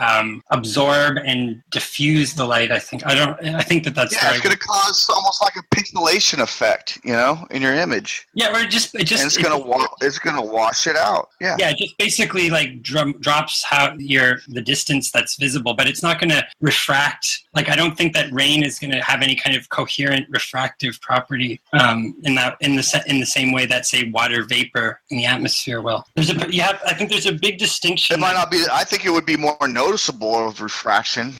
absorb and diffuse the light. I think that's it's going to cause almost like a pixelation effect, in your image. Yeah, or it's going to wash it out. Yeah. Yeah, it just basically like drops the distance that's visible, but it's not going to refract. Like, I don't think that rain is going to have any kind of coherent refractive property in the same way that, say, water vapor in the atmosphere will. I think there's a big distinction. It might not be. I think it would be more noticeable of refraction.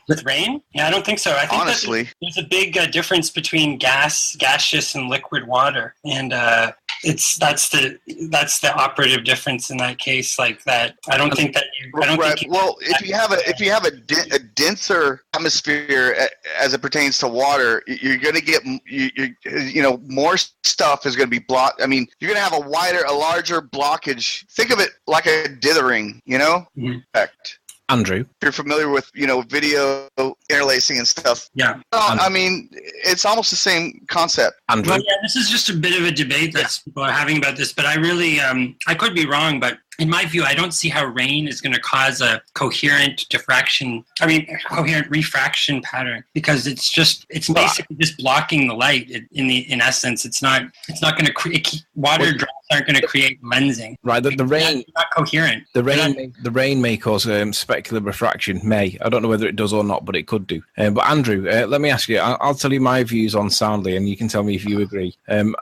With rain? Yeah, I don't think so. I think honestly, there's a big difference between gaseous and liquid water, and that's the operative difference in that case. Like that, I don't think that you. I don't right. think. If you have a denser atmosphere as it pertains to water, you're going to get more stuff is going to be blocked. I mean, you're going to have a larger blockage. Think of it like a dithering, effect. Andrew, if you're familiar with video interlacing and stuff. Yeah. I mean, it's almost the same concept. Andrew. Well, yeah, this is just a bit of a debate that people are having about this, but I really, I could be wrong, but in my view, I don't see how rain is going to cause a coherent refraction pattern, because it's basically just blocking the light. In essence, it's not going to create water drops aren't going to create lensing. Right. The rain it's not coherent. The rain may cause specular refraction. I don't know whether it does or not, but it could do. But Andrew, let me ask you. I'll tell you my views on Soundly, and you can tell me if you agree.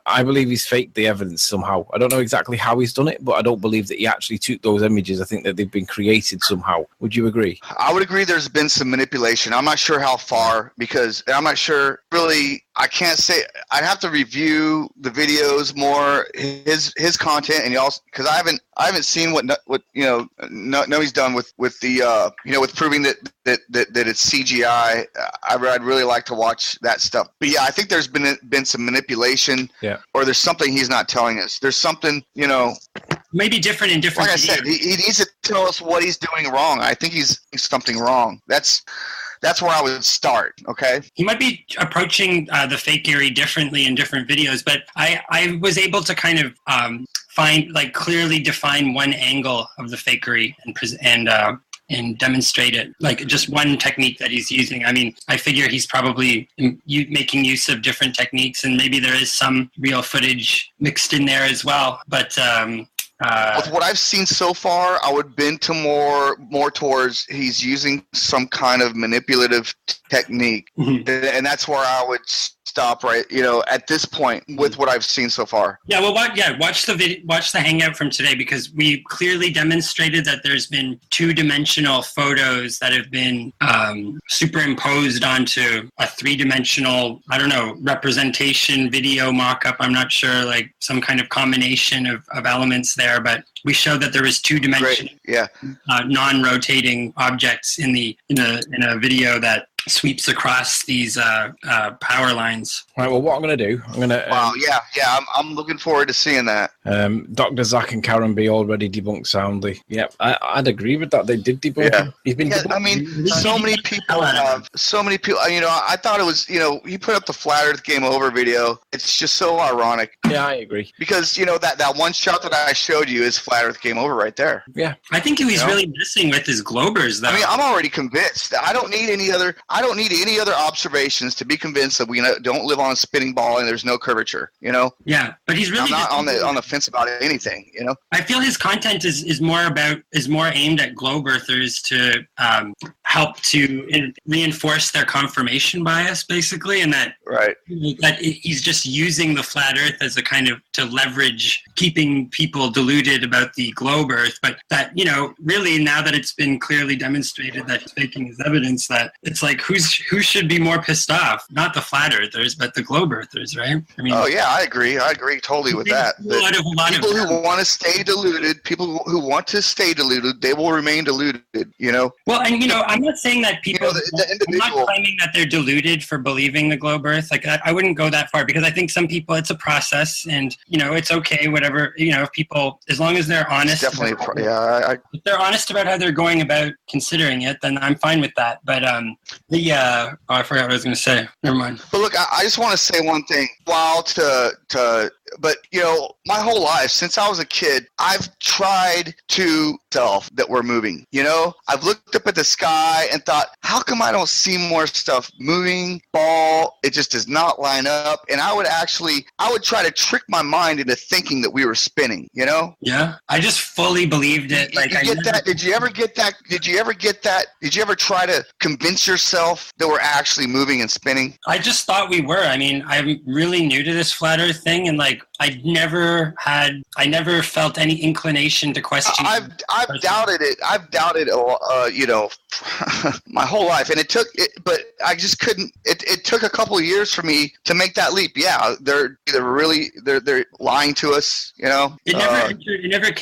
I believe he's faked the evidence somehow. I don't know exactly how he's done it, but I don't believe that he actually took those images. I think that they've been created somehow. Would you agree? I would agree there's been some manipulation. I'm not sure how far, because I'm not sure really. I can't say. I'd have to review the videos more, his content, and y'all, because I haven't seen what he's done with the with proving that it's CGI. I'd really like to watch that stuff. But yeah, I think there's been some manipulation. Yeah. Or there's something he's not telling us. There's something maybe different in different. Like I said, he needs to tell us what he's doing wrong. I think he's doing something wrong. That's where I would start, okay? He might be approaching the fakery differently in different videos, but I was able to kind of clearly define one angle of the fakery and demonstrate it, like just one technique that he's using. I mean, I figure he's probably making use of different techniques, and maybe there is some real footage mixed in there as well, but with what I've seen so far, I would bend to more towards he's using some kind of manipulative technique, and that's where I would stop right, at this point with what I've seen so far. Yeah, well, watch the video, watch the hangout from today, because we clearly demonstrated that there's been two-dimensional photos that have been superimposed onto a three-dimensional, I don't know, representation video mock-up. I'm not sure, like some kind of combination of elements there, but we showed that there was two-dimensional, non-rotating objects in a video that sweeps across these power lines. Right. Well, what I'm going to do, I'm going to. Wow. Yeah. I'm looking forward to seeing that. Dr. Zach and Karen B already debunked soundly. Yeah, I'd agree with that. They did debunk him. He's been. Yeah, I mean, so many people have. So many people. I thought it was. He put up the Flat Earth Game Over video. It's just so ironic. Yeah, I agree. Because that one shot that I showed you is Flat Earth Game Over right there. Yeah. I think he was really messing with his globers, though. I mean, I'm already convinced. I don't need any other observations to be convinced that we don't live on a spinning ball and there's no curvature. Yeah, but he's really. I'm not on the fence about anything. I feel his content is more aimed at globe earthers to help to reinforce their confirmation bias, basically, and that he's just using the flat Earth as a kind of to leverage keeping people deluded about the globe Earth, but that really now that it's been clearly demonstrated that he's faking his evidence, that it's like who should be more pissed off? Not the flat earthers, but the globe earthers, right? I mean, oh yeah, I agree totally with that. People who want to stay deluded, they will remain deluded. Well, and I'm not saying that people. I'm not claiming that they're deluded for believing the globe Earth. Like I wouldn't go that far, because I think some people, it's a process, and it's okay, whatever. If people, as long as they're honest. It's definitely, if they're honest about how they're going about considering it, then I'm fine with that. But I forgot what I was going to say. Never mind. But look, I just want to say one thing. But my whole life since I was a kid, I've tried to tell that we're moving. I've looked up at the sky and thought, how come I don't see more stuff moving? It just does not line up. And I would try to trick my mind into thinking that we were spinning. Yeah, I just fully believed it. Did you ever get that? Did you ever try to convince yourself that we're actually moving and spinning? I just thought we were. I mean, I'm really new to this flat Earth thing, and I never felt any inclination to question. I've doubted it. I've doubted, my whole life, and but I just couldn't. It took a couple of years for me to make that leap. Yeah, they're lying to us. It never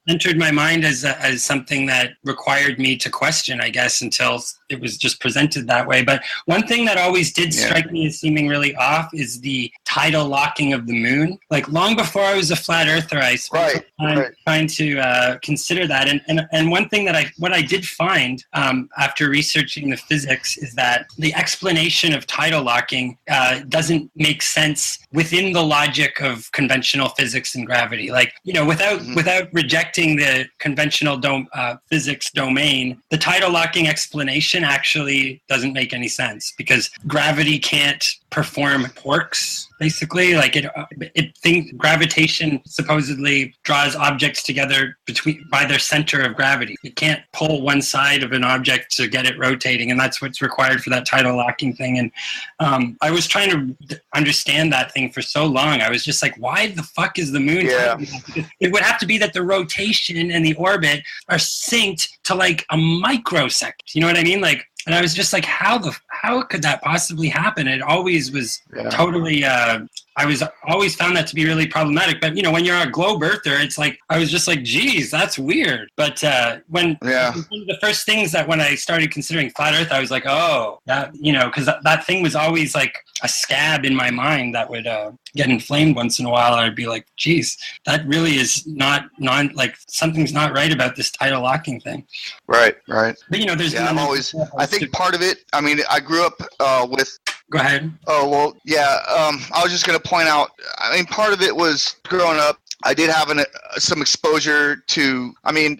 entered my mind as something that required me to question, I guess, until it was just presented that way. But one thing that always did strike me as seeming really off is the tidal locking of the moon. Like long before I was a flat earther, I spent time trying to consider that. And one thing that what I did find after researching the physics is that the explanation of tidal locking doesn't make sense within the logic of conventional physics and gravity. Like, without rejecting the conventional physics domain, the tidal locking explanation actually doesn't make any sense, because gravity can't perform torques, basically. Like gravitation supposedly draws objects together by their center of gravity. It can't pull one side of an object to get it rotating, and that's what's required for that tidal locking thing. And I was trying to understand that thing for so long. I was just like, why the fuck is the moon? It would have to be that the rotation and the orbit are synced to like a microsecond. You know what I mean? And I was just like, how could that possibly happen? It always was totally. I was always found that to be really problematic. But when you're a globe earther, it's like I was just like, geez, that's weird. But one of the first things that when I started considering flat Earth, I was like, oh, that because that thing was always like a scab in my mind that would get inflamed once in a while. I'd be like, geez, that really is not something's not right about this tidal locking thing. Right. But there's. I think part of it. I mean, I grew up with. Go ahead. Oh, well, yeah. I was just going to point out, I mean, part of it was growing up, I did have some exposure to. I mean,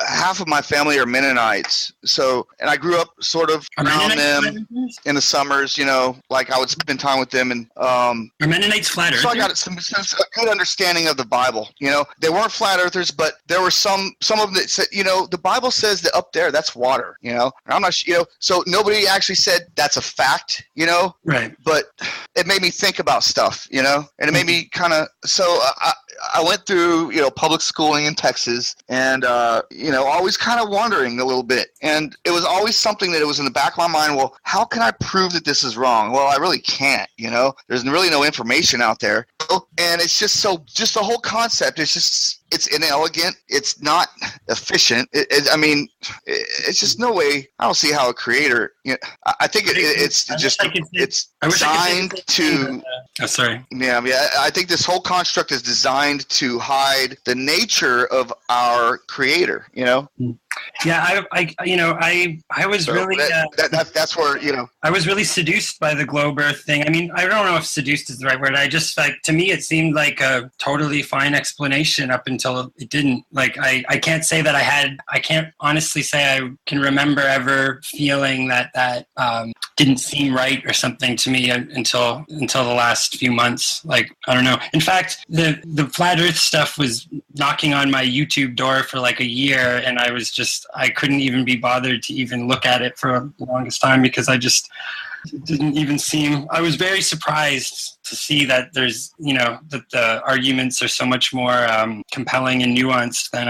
half of my family are Mennonites, and I grew up sort of around them in the summers. Like I would spend time with them, and are Mennonites flat earthers? So I got a good understanding of the Bible. They weren't flat earthers, but there were some of them that said, the Bible says that up there that's water. I'm not, so nobody actually said that's a fact. Right. But it made me think about stuff. And it made me kind of I went through, public schooling in Texas and, always kind of wondering a little bit. And it was always something that it was in the back of my mind. Well, how can I prove that this is wrong? Well, I really can't, there's really no information out there. And it's just the whole concept is it's inelegant. It's not efficient. It's just no way. I don't see how a creator, I think it's designed to. Oh, sorry. Yeah, I think this whole construct is designed to hide the nature of our creator. Yeah, I was really that's where I was really seduced by the globe Earth thing. I mean, I don't know if seduced is the right word. I just to me it seemed like a totally fine explanation up until it didn't. Like I can't say that I can't honestly say I can remember ever feeling that didn't seem right or something to me until the last few months. Like I don't know. In fact, the flat Earth stuff was knocking on my YouTube door for like a year, and I couldn't even be bothered to even look at it for the longest time because it didn't even seem. I was very surprised to see that there's, that the arguments are so much more compelling and nuanced than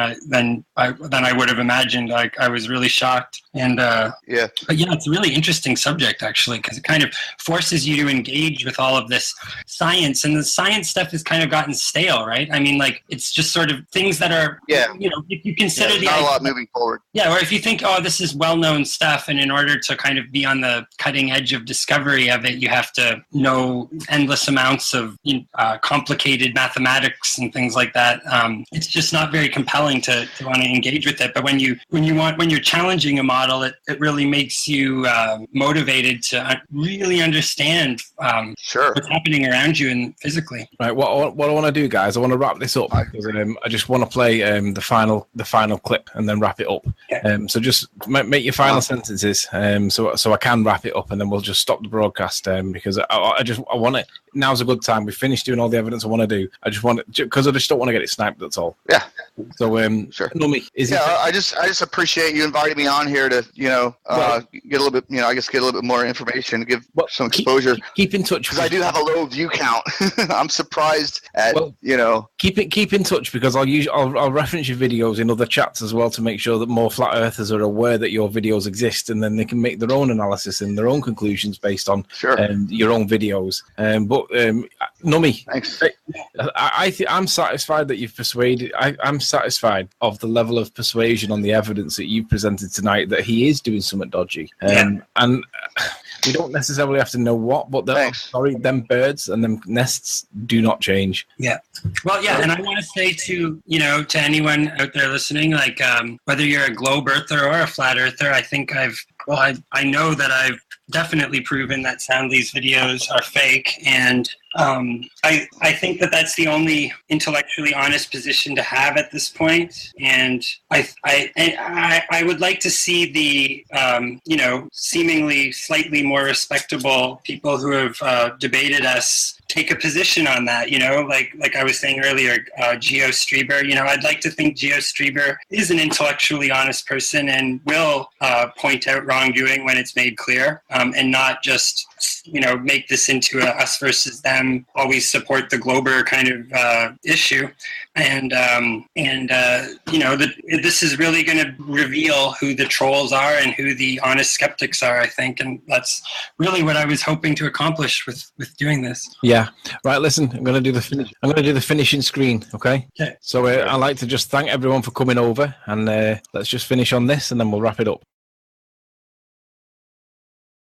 I would have imagined. I was really shocked. And but yeah, it's a really interesting subject actually, because it kind of forces you to engage with all of this science, and the science stuff has kind of gotten stale, right? I mean, like it's just sort of things that are, if you consider not a lot moving forward. Yeah, or if you think, oh, this is well-known stuff, and in order to kind of be on the cutting edge of discovery of it, you have to know endless amounts of complicated mathematics and things like that. It's just not very compelling to want to engage with it. But when you're challenging a model, it really makes you motivated to really understand what's happening around you and physically. Right. What I want to do, guys, I want to wrap this up because I just want to play the final clip and then wrap it up. Okay. So just make your final sentences, so I can wrap it up, and then we'll just stop the broadcast because I want it. Now's a good time. We've finished doing all the evidence I want to do. I just want it because I just don't want to get it sniped. That's all. Yeah. So sure. Numi, I just appreciate you inviting me on here to get a little bit get a little bit more information, give some exposure. Keep in touch because I do have a low view count. I'm surprised at Keep in touch because I'll reference your videos in other chats as well to make sure that more flat earthers are aware that your videos exist, and then they can make their own analysis and their own conclusions based on your own videos. But Numi, thanks. I'm satisfied that you've persuaded. I'm satisfied of the level of persuasion on the evidence that you presented tonight that he is doing something dodgy. And we don't necessarily have to know what, but them birds and them nests do not change. Yeah. Well, yeah, and I want to say to anyone out there listening, like whether you're a globe earther or a flat earther, I think I know that I've definitely proven that Soundly's videos are fake, and I think that that's the only intellectually honest position to have at this point. And I would like to see the seemingly slightly more respectable people who have debated us take a position on that, like I was saying earlier, Geo Strieber, I'd like to think Geo Strieber is an intellectually honest person and will point out wrongdoing when it's made clear, and not just, make this into a us versus them, always support the Glober kind of issue. And this is really going to reveal who the trolls are and who the honest skeptics are, I think. And that's really what I was hoping to accomplish with doing this. Yeah. Right. Listen, I'm going to do the finishing screen. Okay. Okay. So I'd like to just thank everyone for coming over, and let's just finish on this, and then we'll wrap it up.